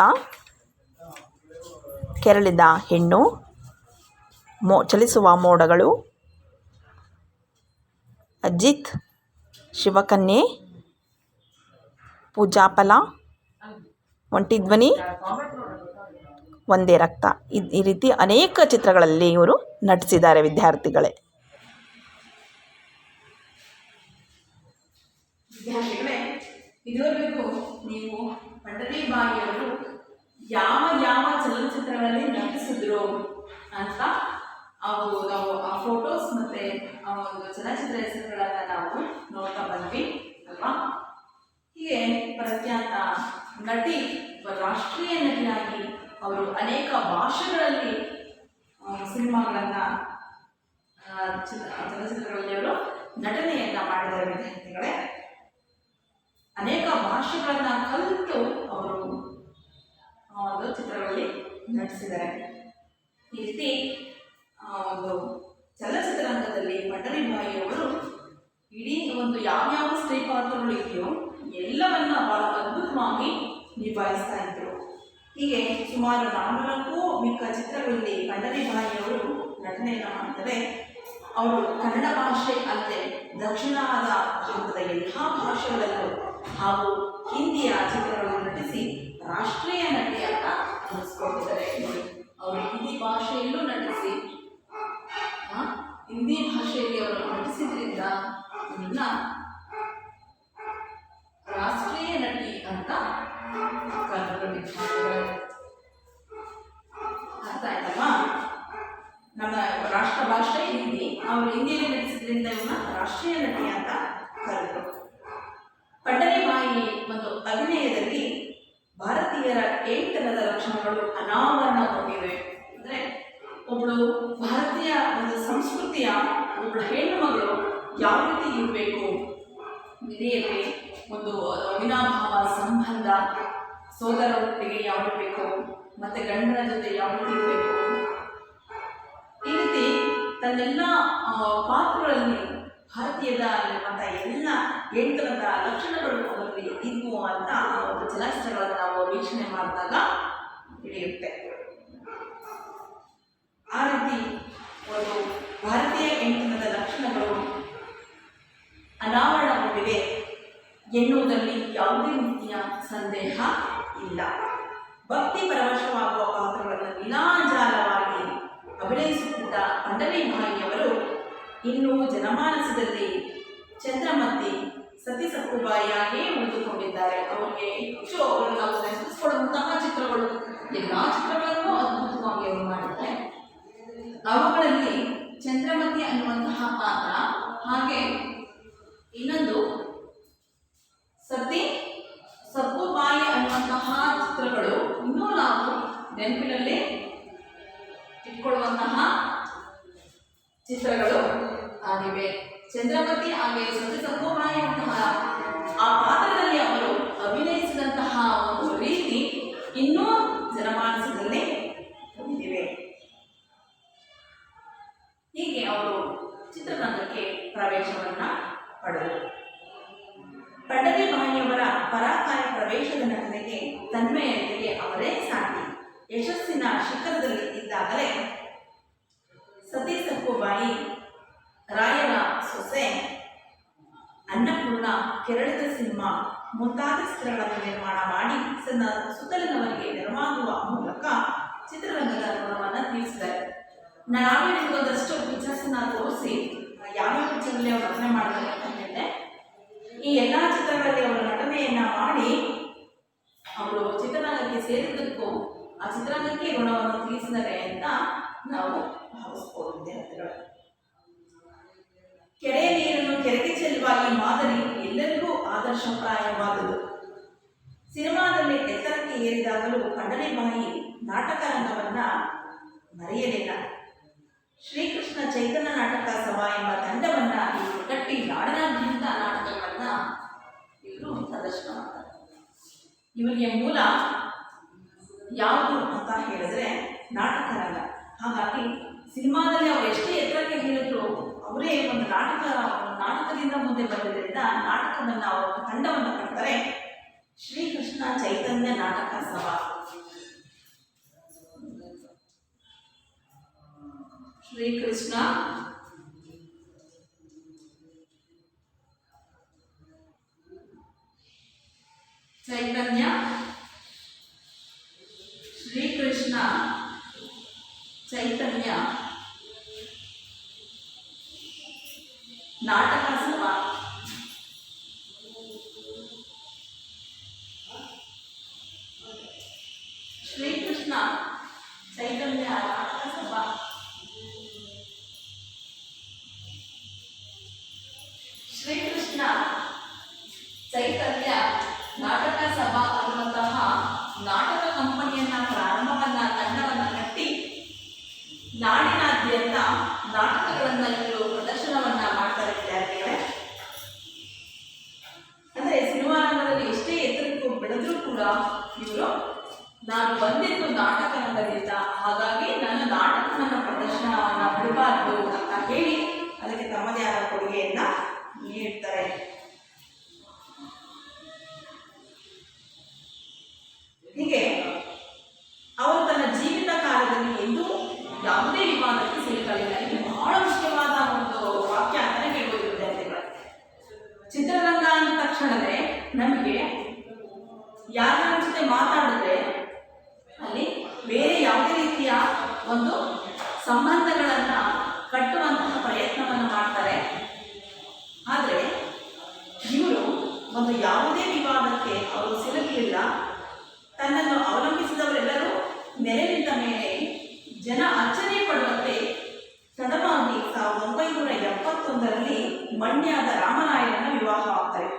ಕೆರಳಿದ ಹೆಣ್ಣು, ಚಲಿಸುವ ಮೋಡಗಳು, ಅಜಿತ್, ಶಿವಕನ್ಯೆ, ಪೂಜಾಫಲ, ಒಂಟಿಧ್ವನಿ, ಒಂದೇ ರಕ್ತ. ಈ ರೀತಿ ಅನೇಕ ಚಿತ್ರಗಳಲ್ಲಿ ಇವರು ನಟಿಸಿದ್ದಾರೆ ವಿದ್ಯಾರ್ಥಿಗಳೇ. ವಿದ್ಯಾರ್ಥಿಗಳೇ, ಇದುವರೆಗೂ ನೀವು ಪಂಡರೀಬಾಯಿಯವರು ಯಾವ ಯಾವ ಚಲನಚಿತ್ರಗಳಲ್ಲಿ ನಟಿಸಿದ್ರು ಅಂತ ನಾವು ಆ ಫೋಟೋಸ್ ಮತ್ತೆ ಆ ಒಂದು ಚಲನಚಿತ್ರ ಹೆಸರುಗಳನ್ನ ನಾವು ನೋಡ್ತಾ ಬಂದ್ವಿ ಅಲ್ವಾ. ಹೀಗೆ ಪ್ರಖ್ಯಾತ ನಟಿ, ರಾಷ್ಟ್ರೀಯ ನಟಿಯಾಗಿ ಅವರು ಅನೇಕ ಭಾಷೆಗಳಲ್ಲಿ ಸಿನಿಮಾಗಳನ್ನ ಚಲನಚಿತ್ರಗಳಲ್ಲಿ ಅವರು ನಟನೆಯನ್ನ ಮಾಡಿದ್ದಾರೆ ವಿದ್ಯಾರ್ಥಿಗಳೇ. ಅನೇಕ ಭಾಷೆಗಳನ್ನ ಕಲಿತು ಅವರು ಒಂದು ಚಿತ್ರಗಳಲ್ಲಿ ನಟಿಸಿದ್ದಾರೆ. ಈ ರೀತಿ ಒಂದು ಚಲನಚಿತ್ರರಂಗದಲ್ಲಿ ಪಂಡರೀಬಾಯಿಯವರು ಇಡೀ ಒಂದು ಯಾವ್ಯಾವ ಸ್ತ್ರೀ ಪಾತ್ರಗಳು ಇದೆಯೋ ಎಲ್ಲವನ್ನ ಬಹಳ ಅದ್ಭುತವಾಗಿ ನಿಭಾಯಿಸ್ತಾ ಇದ್ರು. ಹೀಗೆ ಸುಮಾರು 400ಕ್ಕೂ ಮಿಕ್ಕ ಚಿತ್ರಗಳಲ್ಲಿ ಪಂಡರೀಬಾಯಿಯವರು ನಟನೆಯನ್ನು ಮಾಡ್ತಾರೆ. ಅವರು ಕನ್ನಡ ಭಾಷೆ ಅಲ್ಲದೆ ದಕ್ಷಿಣದ ಭಾರತದ ಎಲ್ಲ ಭಾಷೆಗಳಲ್ಲೂ ಹಾಗೂ ಹಿಂದಿಯ ಚಿತ್ರಗಳನ್ನು ನಟಿಸಿ ರಾಷ್ಟ್ರೀಯ ನಟಿ ಅಂತ ಅನ್ನಿಸ್ಕೊಂಡಿದ್ದಾರೆ. ಅವರು ಹಿಂದಿ ಭಾಷೆಯಲ್ಲೂ ನಟಿಸಿ ಹಿಂದಿ ಭಾಷೆಯಲ್ಲಿ ಅವರು ನಟಿಸಿದ್ರಿಂದ ಇನ್ನ ರಾಷ್ಟ್ರೀಯ ನಟಿ ಅಂತ ಕರೆದಿದ್ದಾರೆ. ಅರ್ಥ ಆಯ್ತಲ್ವಾ? ನಮ್ಮ ರಾಷ್ಟ್ರ ಭಾಷೆ ಹಿಂದಿ, ಅವರು ಹಿಂದಿಯಲ್ಲಿ ನಟಿಸಿದ್ರಿಂದ ಇವನ್ನ ರಾಷ್ಟ್ರೀಯ ನಟಿ ಅಂತ ಕರೆದರು. ಪಂಡರೀಬಾಯಿ ಒಂದು ಅಭಿನಯದಲ್ಲಿ ಭಾರತೀಯರ ಏಳ್ತನದ ಲಕ್ಷಣಗಳು ಅನಾವರಣಗೊಂಡಿವೆ. ಅಂದರೆ ಒಬ್ಬಳು ಭಾರತೀಯ ಒಂದು ಸಂಸ್ಕೃತಿಯ ಒಬ್ಬಳು ಹೆಣ್ಣು ಮಗಳು ಯಾವ ರೀತಿ ಇರಬೇಕು, ವಿಧೇಯತೆ, ಒಂದು ಅವಿನಾಭಾವ ಸಂಬಂಧ, ಸೋದರೊಟ್ಟಿಗೆ ಯಾವ ಇರಬೇಕು, ಮತ್ತೆ ಗಂಡನ ಜೊತೆ ಯಾವ ರೀತಿ ಇರಬೇಕು, ಈ ರೀತಿ ತನ್ನೆಲ್ಲ ಪಾತ್ರಗಳಲ್ಲಿ ಭಾರತೀಯದಲ್ಲಿರುವಂಥ ಎಲ್ಲ ಏಳ್ತನದ ಲಕ್ಷಣಗಳು ಅವರಲ್ಲಿ ಇದ್ವು ಅಂತ ಆ ಒಂದು ಚಲನಚಿತ್ರಗಳನ್ನು ನಾವು ವೀಕ್ಷಣೆ ಮಾಡಿದಾಗ ತಿಳಿಯುತ್ತೆ. ಆ ರೀತಿ ಒಂದು ಭಾರತೀಯ ಏಳ್ತನದ ಲಕ್ಷಣಗಳು ಅನಾವರಣಗೊಂಡಿವೆ ಎನ್ನುವುದರಲ್ಲಿ ಯಾವುದೇ ರೀತಿಯ ಸಂದೇಹ ಇಲ್ಲ. ಭಕ್ತಿ ಪರವಶವಾಗುವ ಪಾತ್ರಗಳನ್ನು ಲೀಲಾಜಾಲವಾಗಿ ಅಭಿನಯಿಸುತ್ತಿದ್ದ ಪಂಡರೀಬಾಯಿಯವರು ಇನ್ನು ಜನಮಾನಸದಲ್ಲಿ ಚಂದ್ರಮತಿ, ಸತಿ ಸಕ್ಕುಬಾಯಿಯಾಗಿಯೇ ಉಳಿದುಕೊಂಡಿದ್ದಾರೆ. ಅವರಿಗೆ ಹೆಚ್ಚು ಅವರನ್ನು ನಾವು ನೆನಪಿಸಿಕೊಳ್ಳುವಂತಹ ಚಿತ್ರಗಳು, ಎಲ್ಲ ಚಿತ್ರಗಳನ್ನು ಅದ್ಭುತವಾಗಿ ಅವರು ಮಾಡಿದ್ದಾರೆ. ಅವುಗಳಲ್ಲಿ ಚಂದ್ರಮತಿ ಅನ್ನುವಂತಹ ಪಾತ್ರ, ಹಾಗೆ ಇನ್ನೊಂದು ಸತಿ ಸಕ್ಕುಬಾಯಿ ಅನ್ನುವಂತಹ ಚಿತ್ರಗಳು ಇನ್ನೂ ನಾವು ನೆನಪಿನಲ್ಲಿ ಇಟ್ಕೊಳ್ಳುವಂತಹ ಚಿತ್ರಗಳು ಆಗಿವೆ. ಚಂದ್ರಮತಿ ಹಾಗೆ ಸತಿ ಸಕ್ಕುಬಾಯಿ ಅಂತಹ ಆ ಪಾತ್ರದಲ್ಲಿ ಅವರು ಅಭಿನಯಿಸಿದಂತಹ ಒಂದು ರೀತಿ ಇನ್ನೂ ಜನಮಾನಸದಲ್ಲಿ ಹೊಂದಿವೆ. ಹೀಗೆ ಅವರು ಚಿತ್ರರಂಗಕ್ಕೆ ಪ್ರವೇಶವನ್ನ ಪಡೆದರು. ಪಂಡರಿಬಾಯಿಯವರ ಪರಾಕಾಯ ಪ್ರವೇಶದ ನಟನೆಗೆ ತನ್ಮಯತೆಗೆ ಅವರೇ ಸಾಟಿ. ಯಶಸ್ಸಿನ ಶಿಖರದಲ್ಲಿ ಇದ್ದಾಗಲೇ ಸತಿ ಸಕ್ಕುಬಾಯಿ, ರಾಯರ ಸೊಸೆ, ಅನ್ನಪೂರ್ಣ, ಕೆರಳಿದ ಸಿನಿಮಾ ಮುಂತಾದ ಚಿತ್ರಗಳನ್ನು ನಿರ್ಮಾಣ ಮಾಡಿ ಸುತ್ತಲಿನವರಿಗೆ ನೆರವಾಗುವ ಮೂಲಕ ಚಿತ್ರರಂಗದ ಋಣವನ್ನು ತೀರಿಸಿದ್ದಾರೆ. ನಾವೇ ಒಂದಷ್ಟು ಪಿಕ್ಚರ್ಸ್ ತೋರಿಸಿ ಯಾವ ಪಿಕ್ಚರಲ್ಲಿ ಅವರು ನಟನೆ ಮಾಡಿದ್ದಾರೆ ಅಂತ ಹೇಳಿದ್ರೆ, ಈ ಎಲ್ಲ ಚಿತ್ರಗಳಲ್ಲಿ ಅವರ ನಟನೆಯನ್ನ ಮಾಡಿ ಅವರು ಚಿತ್ರರಂಗಕ್ಕೆ ಸೇರಿದ್ದಕ್ಕೂ ಆ ಚಿತ್ರರಂಗಕ್ಕೆ ಋಣವನ್ನು ತೀರಿಸಿದ್ದಾರೆ ಅಂತ ನಾವು ಭಾವಿಸ್ಬೋದು ವಿದ್ಯಾರ್ಥಿಗಳು. ಕೆರೆಯ ನೀರನ್ನು ಕೆರೆಗೆ ಚೆಲ್ಲುವ ಈ ಮಾದರಿ ಎಲ್ಲರಿಗೂ ಆದರ್ಶಪ್ರಾಯವಾದುದು. ಸಿನಿಮಾದಲ್ಲಿ ಎತ್ತರಕ್ಕೆ ಏರಿದಾಗಲೂ ಪಂಡರಿಬಾಯಿ ನಾಟಕ ರಂಗವನ್ನ ಮರೆಯಲಿಲ್ಲ. ಶ್ರೀಕೃಷ್ಣ ಚೈತನ್ಯ ನಾಟಕ ಸಭಾ ಎಂಬ ತಂಡವನ್ನ ಇವರು ಕಟ್ಟಿ ನಾಡಿನಾದ್ಯಂತ ನಾಟಕಗಳನ್ನ ಇವರು ಪ್ರದರ್ಶನ ಮಾಡ್ತಾರೆ. ಇವರಿಗೆ ಮೂಲ ಯಾವುದು ಅಂತ ಹೇಳಿದ್ರೆ ನಾಟಕ ರಂಗ. ಹಾಗಾಗಿ ಸಿನಿಮಾದಲ್ಲಿ ಅವರು ಎಷ್ಟೇ ಎತ್ತರಕ್ಕೆ ಹೇಳಿದ್ರು ಅವರೇ ಒಂದು ನಾಟಕದಿಂದ ಮುಂದೆ ಬಂದಿದ್ದರಿಂದ ನಾಟಕವನ್ನ ಅವರ ತಂಡವನ್ನು ಕಟ್ತಾರೆ. ಶ್ರೀಕೃಷ್ಣ ಚೈತನ್ಯ ನಾಟಕ ಸಭಾ. ಶ್ರೀಕೃಷ್ಣ ಚೈತನ್ಯ ಶ್ರೀಕೃಷ್ಣ ಚೈತನ್ಯ ನಾಟಕ ಸಭಾ. ಶ್ರೀಕೃಷ್ಣ ಚೈತನ್ಯ ನಾಟಕ ಸಭಾ ಶ್ರೀಕೃಷ್ಣ ಚೈತನ್ಯ ನಾಟಕ ಸಭಾ ಅನ್ನುವಂತಹ ನಾಟಕ ಕಂಪನಿಯನ್ನ ತಂಡವನ್ನ ಕಟ್ಟಿ ನಾಡಿನಾದ್ಯಂತ ನಾಟಕಗಳನ್ನ ಇವರು ಪ್ರದರ್ಶನವನ್ನ ಮಾಡ್ತಾರೆ ವಿದ್ಯಾರ್ಥಿಗಳೇ. ಅಂದ್ರೆ ಸಿನಿಮಾ ರಂಗದಲ್ಲಿ ಎಷ್ಟೇ ಎತ್ತರಕ್ಕೂ ಬೆಳೆದ್ರೂ ಕೂಡ ಇವರು ನಾನು ಬಂದಿದ್ದು ನಾಟಕ ರಂಗದಿಂದ, ಹಾಗಾಗಿ ನನ್ನ ನಾಟಕವನ್ನ ಪ್ರದರ್ಶನವನ್ನ ಬಿಡಬಾರ್ದು ಅಂತ ಹೇಳಿ ಅದಕ್ಕೆ ತಮ್ಮದೇ ಆದ ಕೊಡುಗೆಯನ್ನ ನೀಡ್ತಾರೆ. ಹೀಗೆ ಅವರು ತನ್ನ ಜೀವಿತ ಕಾಲದಲ್ಲಿ ಎಂದೂ ಯಾವುದೇ ವಿವಾದಕ್ಕೆ ಸಿಲುಕಲಿಲ್ಲ. ಇದು ಬಹಳ ಮುಖ್ಯವಾದ ಒಂದು ವಾಕ್ಯ ಅಂತಾನೆ ಹೇಳ್ಬೋದು ವಿದ್ಯಾರ್ಥಿಗಳು. ಚಿತ್ರರಂಗ ಅಂದ ತಕ್ಷಣವೇ ನಮಗೆ ಯಾರ ಜೊತೆ ಮಾತಾಡಿದ್ರೆ ಅಲ್ಲಿ ಬೇರೆ ಯಾವುದೇ ರೀತಿಯ ಒಂದು ಸಂಬಂಧಗಳನ್ನ ಕಟ್ಟುವಂತಹ ಪ್ರಯತ್ನವನ್ನು ಮಾಡ್ತಾರೆ. ಆದರೆ ಇವರು ಒಂದು ಯಾವುದೇ ವಿವಾದಕ್ಕೆ ಅವರು ಸಿಲುಕಲಿಲ್ಲ. ತನ್ನನ್ನು ಅವಲಂಬಿಸಿದವರೆಲ್ಲರೂ ನೆರವಿದ್ದ ಮೇಲೆ ಜನ ಅಚ್ಚರಿ ಪಡುವಂತೆ ತಡವಾಗಿ 1971ರಲ್ಲಿ ಮಂಡ್ಯದ ರಾಮರಾಯರನ್ನ ವಿವಾಹವಾಗ್ತಾರೆ.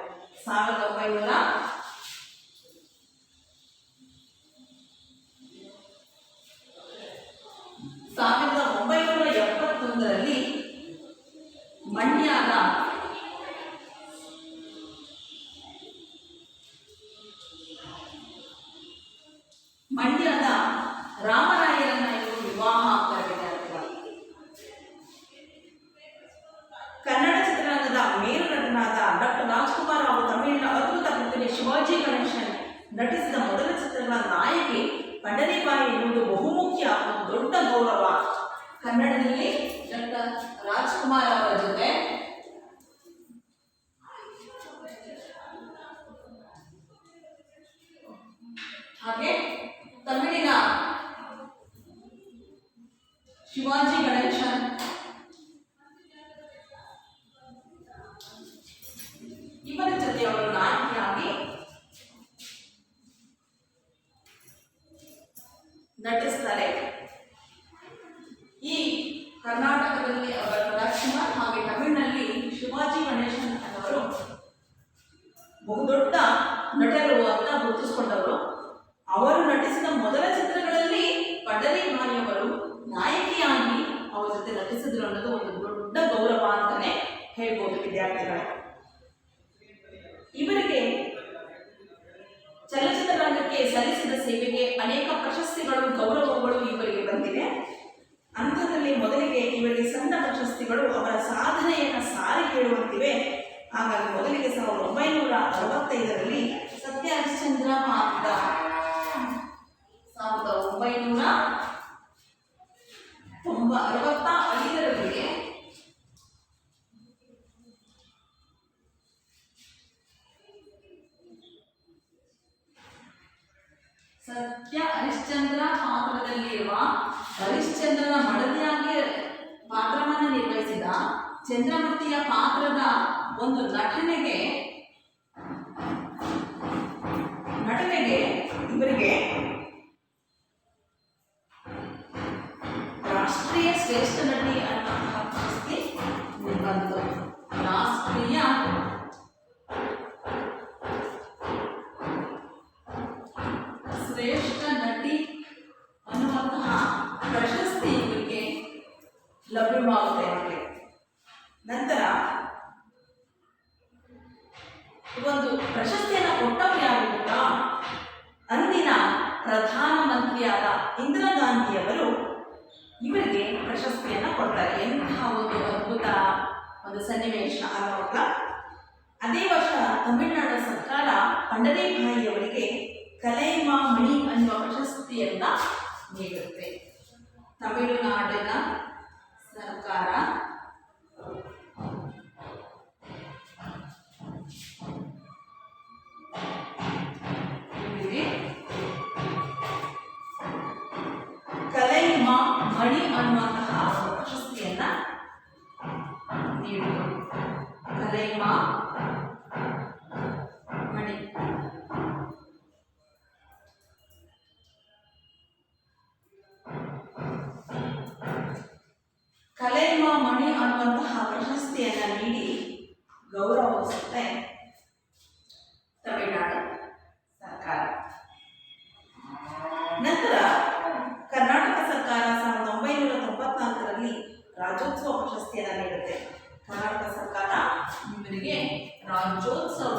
1971ರಲ್ಲಿ ಮಂಡ್ಯದ ರಾಮರಾಯರನ್ನ ಇವರು ವಿವಾಹ ಆಗ್ತಾರೆ. ಕನ್ನಡ ಚಿತ್ರರಂಗದ ಮೇರು ನಟನಾದ ಡಾಕ್ಟರ್ ರಾಜ್ಕುಮಾರ್ ಅವರು ತಮಿಳಿನ ಅದ್ಭುತ ಪ್ರತಿಭೆ ಶಿವಾಜಿ ಗಣೇಶನ್ ನಟಿಸಿದ ಮೊದಲ ಚಿತ್ರಗಳ ನಾಯಕಿ ಪಂಡರಿಬಾಯಿ ಎನ್ನುವುದು ಬಹುಮುಖ್ಯ ಒಂದು ದೊಡ್ಡ ಗೌರವ. ಕನ್ನಡದಲ್ಲಿ ಡಾಕ್ಟರ್ ರಾಜ್ಕುಮಾರ್ ಅವರ ಜೊತೆ ಹಾಗೆ ತಮಿಳಿನ ಶಿವಾಜಿ ಗಣೇಶನ್, ಇವರ ಜೊತೆ ಅವರು ನಾಯಕಿಯಾಗಿ ನಟಿಸ್ತಾರೆ. ಈ ಕರ್ನಾಟಕದಲ್ಲಿ ಅವರ ರಾಜ್ಕುಮಾರ್ ಹಾಗೆ ತಮಿಳಿನಲ್ಲಿ ಶಿವಾಜಿ ಗಣೇಶನ್ ಅವರು ಬಹುದೊಡ್ಡ ನಟರು ಅಂತ ಗುರುತಿಸಿಕೊಂಡವರು. ಅವರು ನಟಿಸಿದ ಮೊದಲ ಚಿತ್ರಗಳಲ್ಲಿ ಪಂಡರಿಬಾಯಿಯವರು ನಾಯಕಿಯಾಗಿ ಅವರ ಜೊತೆ ನಟಿಸಿದ್ರು ಅನ್ನೋದು ಒಂದು ದೊಡ್ಡ ಗೌರವ ಅಂತಾನೆ ಹೇಳ್ಬೋದು ವಿದ್ಯಾರ್ಥಿಗಳೇ. ಇವರಿಗೆ ಚಲನಚಿತ್ರರಂಗಕ್ಕೆ ಸಲ್ಲಿಸಿದ ಸೇವೆಗೆ ಅನೇಕ ಪ್ರಶಸ್ತಿಗಳು, ಗೌರವಗಳು ಇವರಿಗೆ ಬಂದಿವೆ. ಅಂಥದ್ರಲ್ಲಿ ಮೊದಲಿಗೆ ಇವರಿಗೆ ಸಣ್ಣ ಪ್ರಶಸ್ತಿಗಳು ಅವರ ಸಾಧನೆಯನ್ನು ಸಾರಿ ಹೇಳುವಂತಿವೆ. ಹಾಗಾಗಿ ಮೊದಲಿಗೆ 1965ರಲ್ಲಿ ಸತ್ಯ ಹರಿಶ್ಚಂದ್ರ ಪಾತ್ರ, 1965ರಲ್ಲಿ ಸತ್ಯ ಹರಿಶ್ಚಂದ್ರ ಪಾತ್ರದಲ್ಲಿರುವ ಹರಿಶ್ಚಂದ್ರನ ಮಡದಿಯಾಗಿ ಪಾತ್ರವನ್ನು ನಿರ್ವಹಿಸಿದ ಚಂದ್ರಮತಿಯ ಪಾತ್ರದ ಒಂದು ನಟನೆಗೆ ಇವರಿಗೆ ರಾಷ್ಟ್ರೀಯ ಶ್ರೇಷ್ಠ ನಟಿ ಅನ್ನುವಂತಹ ಪ್ರಶಸ್ತಿ ಬಂತು. ರಾಷ್ಟ್ರೀಯ ಶ್ರೇಷ್ಠ ನಟಿ ಅನ್ನುವಂತಹ ಪ್ರಶಸ್ತಿ ಇವರಿಗೆ ಲಭ್ಯವಾಗುತ್ತೆ. ನಂತರ ಒಂದು ಪ್ರಶಸ್ತಿಯನ್ನು ಕೊಟ್ಟವರು ಯಾರು ಗೊತ್ತಾ? ಅಂದಿನ ಪ್ರಧಾನಮಂತ್ರಿಯಾದ ಇಂದಿರಾ ಗಾಂಧಿಯವರು ಇವರಿಗೆ ಪ್ರಶಸ್ತಿಯನ್ನು ಕೊಡ್ತಾರೆ. ಎಂತಹ ಒಂದು ಅದ್ಭುತ ಒಂದು ಸನ್ನಿವೇಶ ಅನ್ನುವಾಗ ಅದೇ ವರ್ಷ ತಮಿಳುನಾಡು ಸರ್ಕಾರ ಪಂಡರೀಭಾಯಿ ಅವರಿಗೆ ಕಲೈಮಾಮಣಿ ಅನ್ನುವ ಪ್ರಶಸ್ತಿಯನ್ನ ನೀಡುತ್ತೆ. ತಮಿಳುನಾಡಿನ ಸರ್ಕಾರ ಕಲೈಮಾಮಣಿ ಅನ್ನುವಂತಹ ಪ್ರಶಸ್ತಿಯನ್ನ ನೀಡಿತು. ಕಲೈಮಾಮಣಿ ಕಲೈಮಾಮಣಿ ಅನ್ನುವಂತಹ ಪ್ರಶಸ್ತಿಯನ್ನು ನೀಡಿ ಗೌರವಿಸುತ್ತೆ ತಮಿಳುನಾಡು ಸರ್ಕಾರ. ನಂತರ ಕರ್ನಾಟಕ ಸರ್ಕಾರ 1994ರಲ್ಲಿ ರಾಜ್ಯೋತ್ಸವ ಪ್ರಶಸ್ತಿಯನ್ನು ನೀಡುತ್ತೆ. ಕರ್ನಾಟಕ ಸರ್ಕಾರ ಇವರಿಗೆ ರಾಜ್ಯೋತ್ಸವ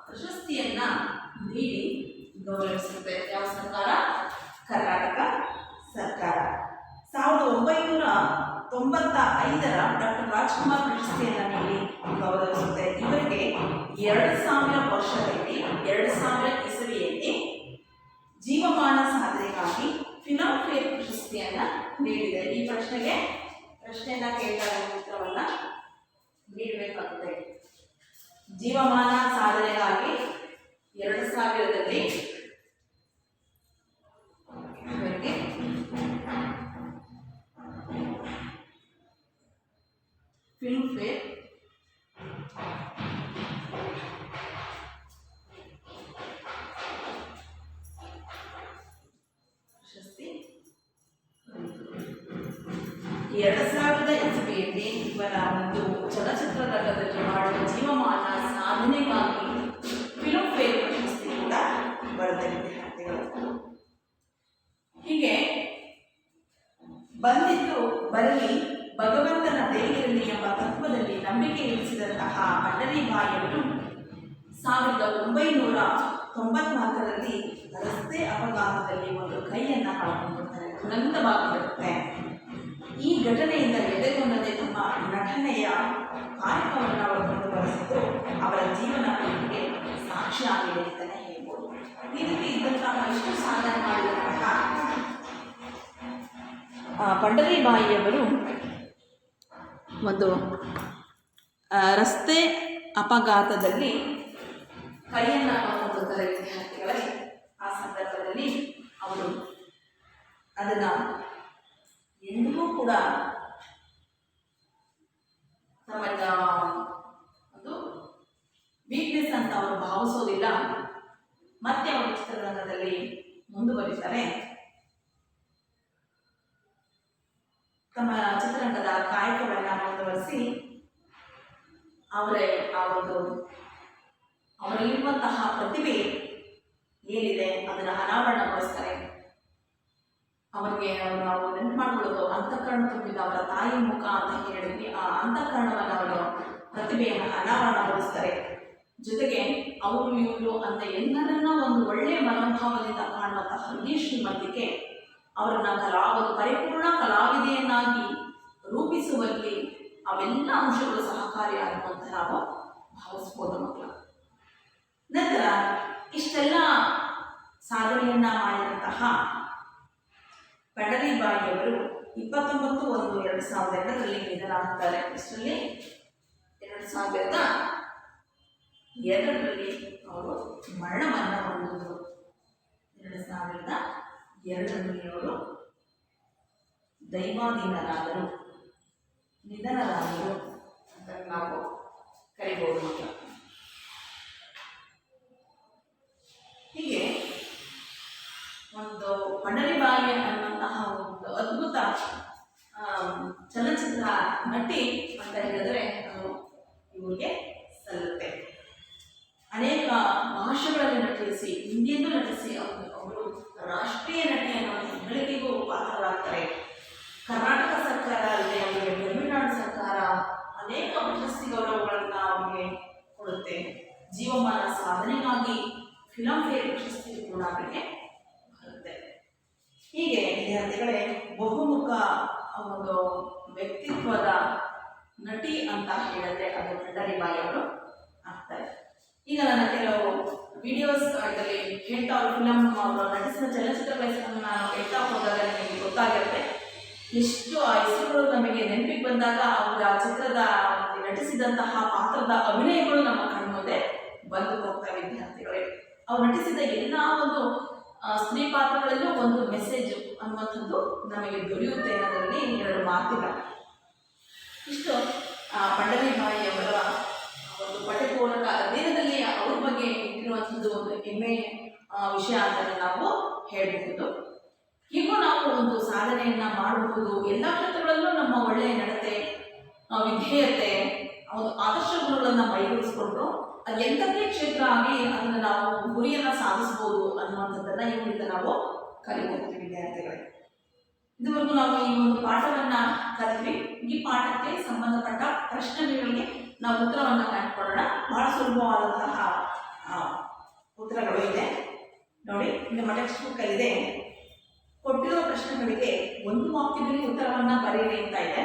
ಪ್ರಶಸ್ತಿಯನ್ನ ನೀಡಿ ಗೌರವಿಸುತ್ತೆ. ಯಾವ ಸರ್ಕಾರ? ಕರ್ನಾಟಕ ಸರ್ಕಾರ. 1995ರ ಡಾಕ್ಟರ್ ರಾಜ್ಕುಮಾರ್ ಪ್ರಶಸ್ತಿಯನ್ನು ನೀಡಿ ಗೌರವಿಸುತ್ತೆ. ಇವರಿಗೆ 2000 ವರ್ಷದಲ್ಲಿ 2000 ಇಸವಿಯಲ್ಲಿ ಜೀವಮಾನ ಸಾಧನೆಗಾಗಿ ಫಿಲ್ಮ್ ಫೇರ್ ಪ್ರಶಸ್ತಿಯನ್ನು ನೀಡಿದೆ. ಈ ಪ್ರಶ್ನೆಯನ್ನ ಕೇಳ್ತಾರೆ, ಉತ್ತರವನ್ನ ನೀಡಬೇಕಾಗುತ್ತೆ. ಜೀವಮಾನ ಸಾಧನೆಗಾಗಿ 2000ರಲ್ಲಿ ಇವರಿಗೆ ಫಿಲ್ಮ್ ಫೇರ್ ಪ್ರಶಸ್ತಿ 2000 ಇಸವಿಯಲ್ಲಿ ಇವರ ಒಂದು ಚಲನಚಿತ್ರರಂಗದಲ್ಲಿ ಮಾಡುವ ಜೀವಮಾನ ಸಾಧನೆಗಾಗಿ ಫಿಲ್ಮ್ ಫೇರ್ ಪ್ರಶಸ್ತಿ ಕೂಡ ಬರುತ್ತೆ ವಿದ್ಯಾರ್ಥಿಗಳು. ಹೀಗೆ ಬಂದಿದ್ದು ಬರಲಿ, ಭಗವಂತನ ದೇವಿರಲಿ ಎಂಬ ತತ್ವದಲ್ಲಿ ನಂಬಿಕೆ ಇರಿಸಿದಂತಹ ಪಂಡರೀಬಾಯಿಯವರು 1994ರಲ್ಲಿ ರಸ್ತೆ ಅಪಘಾತದಲ್ಲಿ ಒಂದು ಕೈಯನ್ನು ಕಳ್ಕೊಂಡಿರ್ತಾರೆ. ದುರಂತವಾಗಿರುತ್ತೆ. ಈ ಘಟನೆಯಿಂದ ಎದೆಗೊಂಡದೆ ತಮ್ಮ ನಟನೆಯ ಕಾಯಕವನ್ನು ಅವರು ಮುಂದುವರೆಸಿದ್ದು ಅವರ ಜೀವನ ಪೀಳಿಗೆಗೆ ಸಾಕ್ಷಿಯಾಗಿದೆ ಅಂತಲೇ ಹೇಳ್ಬೋದು. ಈ ರೀತಿ ಇದ್ದಂತಹ ಇಷ್ಟು ಸಾಧನೆ ಮಾಡಿದಂತಹ ಪಂಡರೀಬಾಯಿಯವರು ಒಂದು ರಸ್ತೆ ಅಪಘಾತದಲ್ಲಿ ಕೈಯನ್ನು ಕಳ್ಕೊಂಡಿರ್ತಾರೆ ವಿದ್ಯಾರ್ಥಿಗಳೇ. ಆ ಸಂದರ್ಭದಲ್ಲಿ ಅವರು ಅದನ್ನು ಎಂದಿಗೂ ಕೂಡ ತಮ್ಮ ಒಂದು ವೀಕ್ನೆಸ್ ಅಂತ ಅವರು ಭಾವಿಸೋದಿಲ್ಲ. ಮತ್ತೆ ಅವರು ಚಿತ್ರರಂಗದಲ್ಲಿ ಮುಂದುವರಿತಾರೆ. ತಮ್ಮ ಚಿತ್ರರಂಗದ ಕಾಯಕವನ್ನು ಮುಂದುವರಿಸಿ ಅವರಲ್ಲಿರುವಂತಹ ಪ್ರತಿಭೆ ಏನಿದೆ ಅದನ್ನು ಅನಾವರಣಗೊಳಿಸ್ತಾರೆ. ಅವರಿಗೆ ನಾವು ನೆನಪು ಮಾಡ್ಕೊಳ್ಳೋದು ಅಂತಃಕರಣ ತುಂಬಿದ ಅವರ ತಾಯಿ ಮುಖ ಅಂತ ಹೇಳಿದ್ವಿ. ಆ ಅಂತಃಕರಣವನ್ನು ಅವರು ಪ್ರತಿಭೆಯನ್ನು ಅನಾವರಣಗೊಳಿಸ್ತಾರೆ. ಜೊತೆಗೆ ಅವರು ಇವರು ಅಂತ ಎಲ್ಲರನ್ನ ಒಂದು ಒಳ್ಳೆಯ ಮನೋಭಾವದಿಂದ ಕಾಣುವಂತಹ ಹೃದಯ ಶ್ರೀಮಂತಿಕೆ ಅವರನ್ನ ಪರಿಪೂರ್ಣ ಕಲಾವಿದೆಯನ್ನಾಗಿ ರೂಪಿಸುವಲ್ಲಿ ಅವೆಲ್ಲ ಅಂಶಗಳು ಸಹಕಾರಿಯಾಗುವಂತೆ ನಾವು ಭಾವಿಸ್ಬೋದು ಮಕ್ಕಳ. ನಂತರ ಇಷ್ಟೆಲ್ಲ ಸಾಧನೆಯನ್ನ ಮಾಡಿದಂತಹ ಪಂಡರೀಬಾಯಿಯವರು 29/1/2002 ನಿಧನರಾಗ್ತಾರೆ. ಇಷ್ಟರಲ್ಲಿ 2002 ಅವರು ಮರಣವನ್ನು ಹೊಂದಿದರು. 2002 ಅವರು ದೈವಾಧೀನರಾದರು, ನಿಧನರಾದರು ಅಂತ ನಾವು ಕರಿಬಹುದು ಮಕ್ಕಳ. ಹೀಗೆ ಒಂದು ಪಂಡರೀಬಾಯಿ ಅನ್ನುವಂತಹ ಒಂದು ಅದ್ಭುತ ಚಲನಚಿತ್ರ ನಟಿ ಅಂತ ಹೇಳಿದ್ರೆ ಅದು ಇವರಿಗೆ ಸಲ್ಲುತ್ತೆ. ಅನೇಕ ಭಾಷೆಗಳಲ್ಲಿ ನಟಿಸಿ, ಹಿಂದಿಯಲ್ಲೂ ನಟಿಸಿ ಅವರು ರಾಷ್ಟ್ರೀಯ ನಟಿ ಅನ್ನೋ ಹೆಗ್ಗಳಿಕೆಗೂ ಪಾತ್ರರಾಗ್ತಾರೆ. ಕರ್ನಾಟಕ ಸರ್ಕಾರ ಅಲ್ಲದೆ ಅವರಿಗೆ ತಮಿಳುನಾಡು ಸರ್ಕಾರ ಅನೇಕ ಪ್ರಶಸ್ತಿ ಗೌರವಗಳನ್ನು ಅವರಿಗೆ ಕೊಡುತ್ತೆ. ಜೀವಮಾನ ಸಾಧನೆಗಾಗಿ ಫಿಲಂಫೇರ್ ಪ್ರಶಸ್ತಿ ಕೂಡ ಅವರಿಗೆ ಬರುತ್ತೆ. ಹೀಗೆ ವಿದ್ಯಾರ್ಥಿಗಳೇ, ಬಹುಮುಖ ಒಂದು ವ್ಯಕ್ತಿತ್ವದ ನಟಿ ಅಂತ ಹೇಳಿದ್ರೆ ಅದು ಪಂಡರೀಬಾಯಿ ಅವರು ಆಗ್ತಾರೆ. ಈಗ ನನ್ನ ಕೆಲವು ವಿಡಿಯೋಸ್ ಇದರಲ್ಲಿ ಹೇಳ್ತಾ ಫಿಲಂ ಅವರು ನಟಿಸಿದ ಚಲನಚಿತ್ರಗಳ ಹೆಸರನ್ನು ನಾನು ಹೇಳ್ತಾ ಹೋದಾಗ ನಿಮಗೆ ಗೊತ್ತಾಗಿರುತ್ತೆ. ಎಷ್ಟು ಆ ಹೆಸರುಗಳು ನಮಗೆ ನೆನಪಿಗೆ ಬಂದಾಗ ಅವರ ಚಿತ್ರದ ನಟಿಸಿದಂತಹ ಪಾತ್ರದ ಅಭಿನಯಗಳು ನಮ್ಮ ಕಣ್ಮುಂದೆ ಬಂದು ಹೋಗ್ತವೆ ವಿದ್ಯಾರ್ಥಿಗಳೇ. ಅವ್ರು ನಟಿಸಿದ ಎಲ್ಲ ಒಂದು ಸ್ತ್ರೀ ಪಾತ್ರಗಳಲ್ಲೂ ಒಂದು ಮೆಸೇಜ್ ಅನ್ನುವಂಥದ್ದು ನಮಗೆ ದೊರೆಯುತ್ತೆ ಅನ್ನೋದರಲ್ಲಿ ಎರಡು ಮಾತಿಲ್ಲ. ಇಷ್ಟು ಪಂಡರೀಬಾಯಿಯವರ ಒಂದು ಪಠ್ಯಪೂರಕ ಅಧ್ಯಯನದಲ್ಲಿ ಅವ್ರ ಬಗ್ಗೆ ಇಟ್ಟಿರುವಂಥದ್ದು ಒಂದು ಹೆಮ್ಮೆಯ ವಿಷಯ ಅಂತಲೇ ನಾವು ಹೇಳಬಹುದು. ಹೀಗೂ ನಾವು ಒಂದು ಸಾಧನೆಯನ್ನ ಮಾಡಬಹುದು. ಎಲ್ಲ ಕ್ಷೇತ್ರಗಳಲ್ಲೂ ನಮ್ಮ ಒಳ್ಳೆಯ ನಡತೆ, ವಿಧೇಯತೆ, ಒಂದು ಆದರ್ಶ ಗುಣಗಳನ್ನು ಮೈಗೂಡಿಸ್ಕೊಂಡು ಅದು ಎಂಥದ್ದೇ ಕ್ಷೇತ್ರ ಆಗಲಿ ಅದನ್ನು ನಾವು ಗುರಿಯನ್ನು ಸಾಧಿಸ್ಬೋದು ಅನ್ನುವಂಥದ್ದನ್ನು ಇವರಿಂದ ನಾವು ಕಲಿಬಹುದು ವಿದ್ಯಾರ್ಥಿಗಳೇ. ಇದುವರೆಗೂ ನಾವು ಈ ಒಂದು ಪಾಠವನ್ನು ಕಲಿತ್ವಿ. ಈ ಪಾಠಕ್ಕೆ ಸಂಬಂಧಪಟ್ಟ ಪ್ರಶ್ನೆಗಳಿಗೆ ನಾವು ಉತ್ತರವನ್ನು ಕಂಡುಕೊಳ್ಳೋಣ. ಬಹಳ ಸುಲಭವಾದಂತಹ ಉತ್ತರಗಳು ಇದೆ ನೋಡಿ. ನಿಮ್ಮ ಟೆಕ್ಸ್ಟ್ ಬುಕ್ಕಲ್ಲಿದೆ. ಕೊಟ್ಟಿರುವ ಪ್ರಶ್ನೆಗಳಿಗೆ ಒಂದು ವಾಕ್ಯದಲ್ಲಿ ಉತ್ತರವನ್ನು ಬರೆಯಿರಿ ಅಂತ ಇದೆ.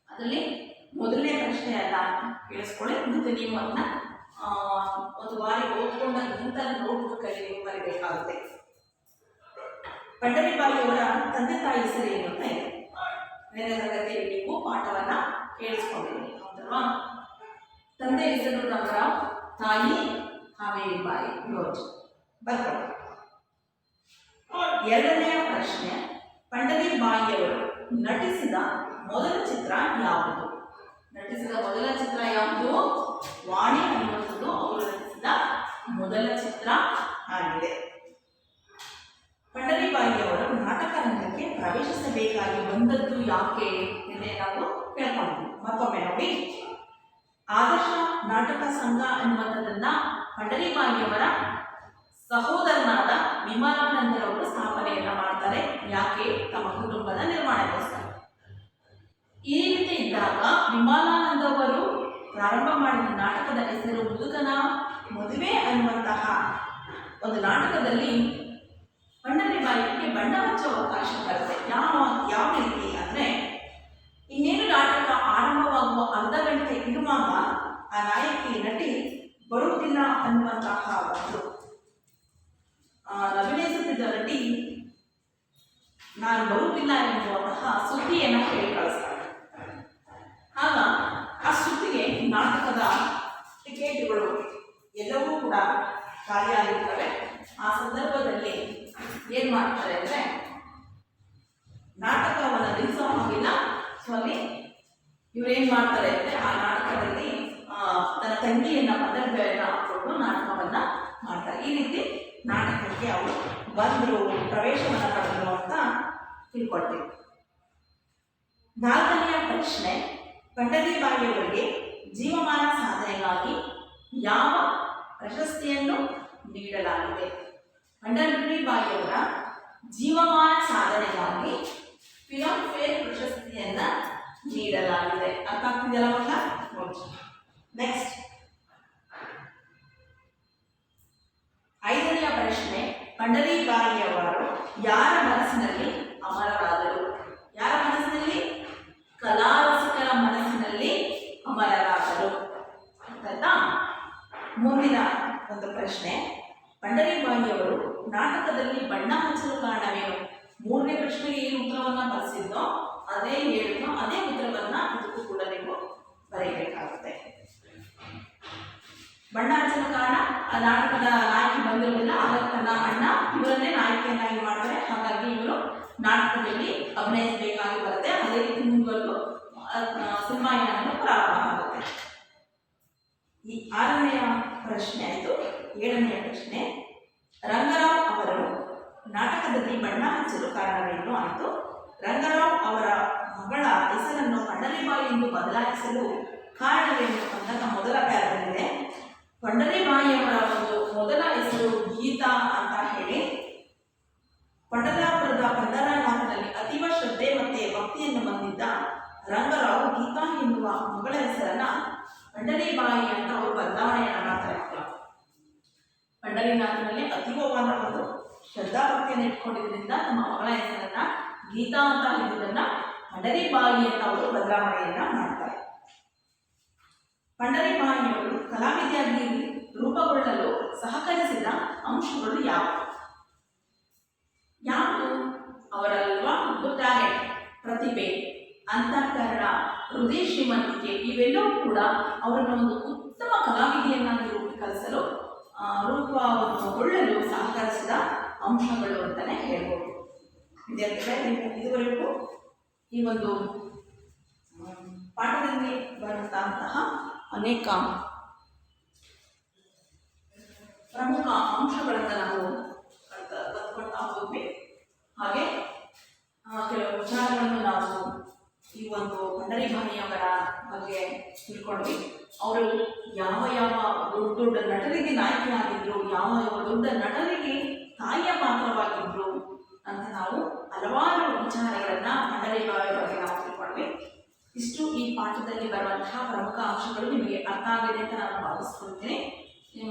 ಅದರಲ್ಲಿ ಮೊದಲನೇ ಪ್ರಶ್ನೆಯನ್ನ ಕೇಳಿಸ್ಕೊಳ್ಳಿ, ಮತ್ತೆ ನೀವು ಅದನ್ನ ಒಂದು ಬಾರಿ ಓದ್ಕೊಂಡ ನಂತರ ನೋಟ್ಬುಕ್ಕಲ್ಲಿ ನೀವು ಬರೀಬೇಕಾಗುತ್ತೆ. ಪಂಡರೀಬಾಯಿಯವರ ತಂದೆ ತಾಯಿ ಹೆಸರು ಏನು ಅಂತ ಇದೆ. ಬೇರೆ ತರಗತಿಯಲ್ಲಿ ನೀವು ಪಾಠವನ್ನ ಕೇಳಿಸ್ಕೊಂಡಿರಿ ಹೌದಲ್ವಾ? ತಂದೆ ಹೆಸರು ರಾಮರಾವ್, ತಾಯಿ ಕಾವೇರಿಬಾಯಿ ರೋಜ್. ಬರ್ಕೊಳ್ಳಿ. ಎರಡನೆಯ ಪ್ರಶ್ನೆ, ಪಂಡರೀಬಾಯಿಯವರು ನಟಿಸಿದ ಮೊದಲ ಚಿತ್ರ ಯಾವುದು? ನಟಿಸಿದ ಮೊದಲ ಚಿತ್ರ ಯಾವುದು? ವಾಣಿ ಅನ್ನುವಂಥದ್ದು ಅವರು ನಟಿಸಿದ ಮೊದಲ ಚಿತ್ರ ಆಗಿದೆ. ಪಂಡರೀಬಾಯಿಯವರು ನಾಟಕ ರಂಗಕ್ಕೆ ಪ್ರವೇಶಿಸಬೇಕಾಗಿ ಬಂದದ್ದು ಯಾಕೆ ಎಂದು ನಾವು ಕೇಳ್ಕೊಂಡ್ವಿ. ಮತ್ತೊಮ್ಮೆ ನೋಡಿ, ಆದರ್ಶ ನಾಟಕ ಸಂಘ ಅನ್ನುವಂಥದ್ದನ್ನ ಪಂಡರೀಬಾಯಿಯವರ ಸಹೋದರನಾದ ವಿಮಲಾನಂದರವರು ಸ್ಥಾಪನೆಯನ್ನ ಮಾಡ್ತಾರೆ. ಯಾಕೆ? ತಮ್ಮ ಕುಟುಂಬದ ನಿರ್ಮಾಣಕ್ಕೋಸ್ಕರ. ಈ ರೀತಿ ಇದ್ದಾಗ ವಿಮಲಾನಂದವರು ಪ್ರಾರಂಭ ಮಾಡಿದ ನಾಟಕದ ಹೆಸರು ಮುದುಕನ ಮದುವೆ ಅನ್ನುವಂತಹ ಒಂದು ನಾಟಕದಲ್ಲಿ ಪಂಡರೀಬಾಯಿಗೆ ಬಣ್ಣ ಹಚ್ಚುವ ಅವಕಾಶ ಬರುತ್ತೆ. ಯಾವ ರೀತಿ ಅಂದರೆ, ಇನ್ನೇನು ನಾಟಕ ಆರಂಭವಾಗುವ ಅರ್ಧ ಗಂಟೆ ಇರುವಾಗ ಆ ನಾಯಕಿ ನಟಿ ಬರುವುದಿಲ್ಲ ಅನ್ನುವಂತಹ ಒಂದು ಅಭಿನಯಿಸುತ್ತಿದ್ದ ನಟಿ ನಾನು ಬರುವುದಿಲ್ಲ ಎನ್ನುವಂತಹ ಸುದ್ದಿಯನ್ನು ಹೇಳಿ ಕಳಿಸ್ತಾರೆ. ಆಗ ಆ ಸುದ್ದಿಗೆ ನಾಟಕದ ಟಿಕೆಟ್ಗಳು ಎಲ್ಲವೂ ಕೂಡ ಖಾಲಿಯಾಗಿರ್ತವೆ. ಆ ಸಂದರ್ಭದಲ್ಲಿ ಏನು ಮಾಡ್ತಾರೆ ಅಂದರೆ, ನಾಟಕವನ್ನು ನಿಲ್ಲಿಸೋ ಹಾಗಿಲ್ಲ. ಸೊ ಅಲ್ಲಿ ಇವರೇನು ಮಾಡ್ತಾರೆ ಅಂದರೆ, ಆ ನಾಟಕದಲ್ಲಿ ತನ್ನ ತಂಗಿಯನ್ನು ಮದರ್ಬೆಯನ್ನು ಹಾಕೊಂಡು ನಾಟಕವನ್ನು ಮಾಡ್ತಾರೆ. ಈ ರೀತಿ ನಾಟಕಕ್ಕೆ ಅವರು ಬಂದರು, ಪ್ರವೇಶವನ್ನು ಪಡೆದರು ಅಂತ ತಿಳ್ಕೊಳ್ತೀವಿ. ನಾಲ್ಕನೆಯ ಪ್ರಶ್ನೆ, ಪಂಡರೀಬಾಯಿಯವರಿಗೆ ಜೀವಮಾನ ಸಾಧನೆಗಾಗಿ ಯಾವ ಪ್ರಶಸ್ತಿಯನ್ನು ನೀಡಲಾಗಿದೆ? ಪಂಡರೀಬಾಯಿಯವರ ಜೀವಮಾನ ಸಾಧನೆಗಾಗಿ ಫಿಲಂಫೇರ್ ಪ್ರಶಸ್ತಿಯನ್ನು ನೀಡಲಾಗಿದೆ. ಅರ್ಥ ಆಗ್ತಿದೆಯಲ್ಲ ಮಕ್ಕಳ? ನೆಕ್ಸ್ಟ್, ನಾಟಕದಲ್ಲಿ ಬಣ್ಣ ಹಚ್ಚಲು ಕಾರಣವೇನು? ಮೂರನೇ ಪ್ರಶ್ನೆಗೆ ಏನು ಉತ್ತರವನ್ನ ಬರೆಸಿದ್ನೋ ಅದೇ ಹೇಳಿದ್ನೋ ಅದೇ ಉತ್ತರವನ್ನ ಇದಕ್ಕೂ ಕೂಡ ನೀವು ಬರೆಯಬೇಕಾಗುತ್ತೆ. ಬಣ್ಣ ಹಚ್ಚಲು ಕಾರಣ ಆ ನಾಟಕದ ನಾಯಕಿ ಬಂದಿರಲಿಲ್ಲ, ಹಾಗಾಗಿ ತನ್ನ ಅಣ್ಣ ಇವರನ್ನೇ ನಾಯಕಿಯನ್ನಾಗಿ ಮಾಡ್ತಾರೆ. ಹಾಗಾಗಿ ಇವರು ನಾಟಕದಲ್ಲಿ ಅಭಿನಯಿಸಬೇಕಾಗಿ ಬರುತ್ತೆ. ಅದೇ ರೀತಿ ಮುಂದುವರೆದು ಸಿನಿಮಾ ಯಾನಗಳು ಪ್ರಾರಂಭ ಆಗುತ್ತೆ. ಈ 6ನೆಯ ಪ್ರಶ್ನೆ ಆಯಿತು. 7ನೆಯ ಪ್ರಶ್ನೆ, ರಂಗರಾವ್ ಅವರು ನಾಟಕದಲ್ಲಿ ಬಣ್ಣ ಹಚ್ಚಲು ಕಾರಣವೇನು ಆಯಿತು. ರಂಗರಾವ್ ಅವರ ಮಗಳ ಹೆಸರನ್ನು ಪಂಡರಿಬಾಯಿ ಎಂದು ಬದಲಾಯಿಸಲು ಕಾರಣವೇನು ಅಂತ ಮೊದಲ ಪ್ಯಾರದಲ್ಲಿದೆ. ಪಂಡರಿಬಾಯಿಯವರ ಒಂದು ಮೊದಲ ಹೆಸರು ಗೀತಾ ಅಂತ ಹೇಳಿ. ಪಂಡರಾಪುರದ ಪಂಡರನಾಥನಲ್ಲಿ ಅತೀವ ಶ್ರದ್ಧೆ ಮತ್ತೆ ಭಕ್ತಿಯನ್ನು ಹೊಂದಿದ್ದ ರಂಗರಾವ್ ಗೀತಾ ಎನ್ನುವ ಮಗಳ ಹೆಸರನ್ನ ಪಂಡರಿಬಾಯಿ ಅಂತ ಅವರು ಬದಲಾವಣೆಯನ್ನು ಮಾಡ್ತಾರೆ. ಪಂಡರಿನಾಥನಲ್ಲಿ ಅತೀವವಾದ ಒಂದು ಶ್ರದ್ಧಾಭಕ್ತಿಯನ್ನು ಇಟ್ಕೊಂಡಿದ್ರಿಂದ ತಮ್ಮ ಮಗಳ ಹೆಸರನ್ನ ಗೀತಾ ಅಂತ ಹೇಳಿದ್ದನ್ನ ಪಂಡರಿಬಾಯಿ ಅಂತ ಅವರು ಬದಲಾವಣೆಯನ್ನ ಮಾಡ್ತಾರೆ. ಪಂಡರಿಬಾಯಿಯವರು ಕಲಾವಿದೆಯಾಗಿ ರೂಪುಗೊಳ್ಳಲು ಸಹಕರಿಸಿದ ಅಂಶಗಳು ಯಾವುದು? ಅವರಲ್ಲಿರುವ ಒಂದು ಟ್ಯಾಲೆಂಟ್, ಪ್ರತಿಭೆ, ಅಂತಃಕರಣ, ಹೃದಯ ಶ್ರೀಮಂತಿಕೆ ಇವೆಲ್ಲವೂ ಕೂಡ ಅವರನ್ನು ಒಂದು ಉತ್ತಮ ಕಲಾವಿದೆಯನ್ನಾಗಿ ರೂಪೀಕರಿಸಲು ರೂಪುಗೊಳ್ಳಲು ಸಹಕರಿಸಿದ ಅಂಶಗಳು ಅಂತಲೇ ಹೇಳ್ಬೋದು. ವಿದ್ಯಾರ್ಥಿಗಳೇ, ನೀವು ಇದುವರೆಗೂ ಈ ಒಂದು ಪಾಠದಲ್ಲಿ ಬರುವಂತಹ ಅನೇಕ ಪ್ರಮುಖ ಅಂಶಗಳನ್ನು ನಾವು ಕಲ್ತ್ಕೊಳ್ತಾ ಹೋದ್ವಿ. ಹಾಗೆ ಕೆಲವು ವಿಚಾರಗಳನ್ನು ನಾವು ಈ ಒಂದು ಪಂಡರಿಬಾಯಿಯವರ ಬಗ್ಗೆ ತಿಳ್ಕೊಂಡ್ವಿ. ಅವರು ಯಾವ ದೊಡ್ಡ ದೊಡ್ಡ ನಟರಿಗೆ ನಾಯಕಿಯಾಗಿದ್ರು, ಯಾವ ದೊಡ್ಡ ನಟರಿಗೆ ತಾಯಿಯ ಪಾತ್ರವಾಗಿದ್ರು ಅಂತ ನಾವು ಹಲವಾರು ವಿಚಾರಗಳನ್ನ ಪಂಡರಿಬಾಯಿ ಬಗ್ಗೆ ನಾವು ತಿಳ್ಕೊಂಡ್ವಿ. ಇಷ್ಟು ಈ ಪಾಠದಲ್ಲಿ ಬರುವಂತಹ ಪ್ರಮುಖ ಅಂಶಗಳು ನಿಮಗೆ ಅರ್ಥ ಆಗಿದೆ ಅಂತ ನಾನು ಭಾವಿಸ್ಕೊಳ್ತೀನಿ.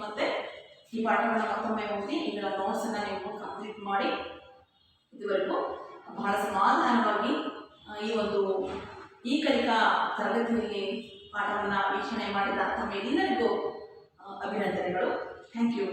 ಮತ್ತೆ ಈ ಪಾಠಗಳನ್ನ ಮತ್ತೊಮ್ಮೆ ಓದಿ ಇದರ ನೋಟ್ಸನ್ನು ನೀವು ಕಂಪ್ಲೀಟ್ ಮಾಡಿ ಇದುವರೆಗೂ ಬಹಳ ಸಮಾಧಾನವಾಗಿ ಈ ಕಲಿಕಾ ತರಗತಿಯಲ್ಲಿ ಪಾಠವನ್ನು ವೀಕ್ಷಣೆ ಮಾಡಿದ ತಮ್ಮೆಲ್ಲರಿಗೂ ಅಭಿನಂದನೆಗಳು. Thank you.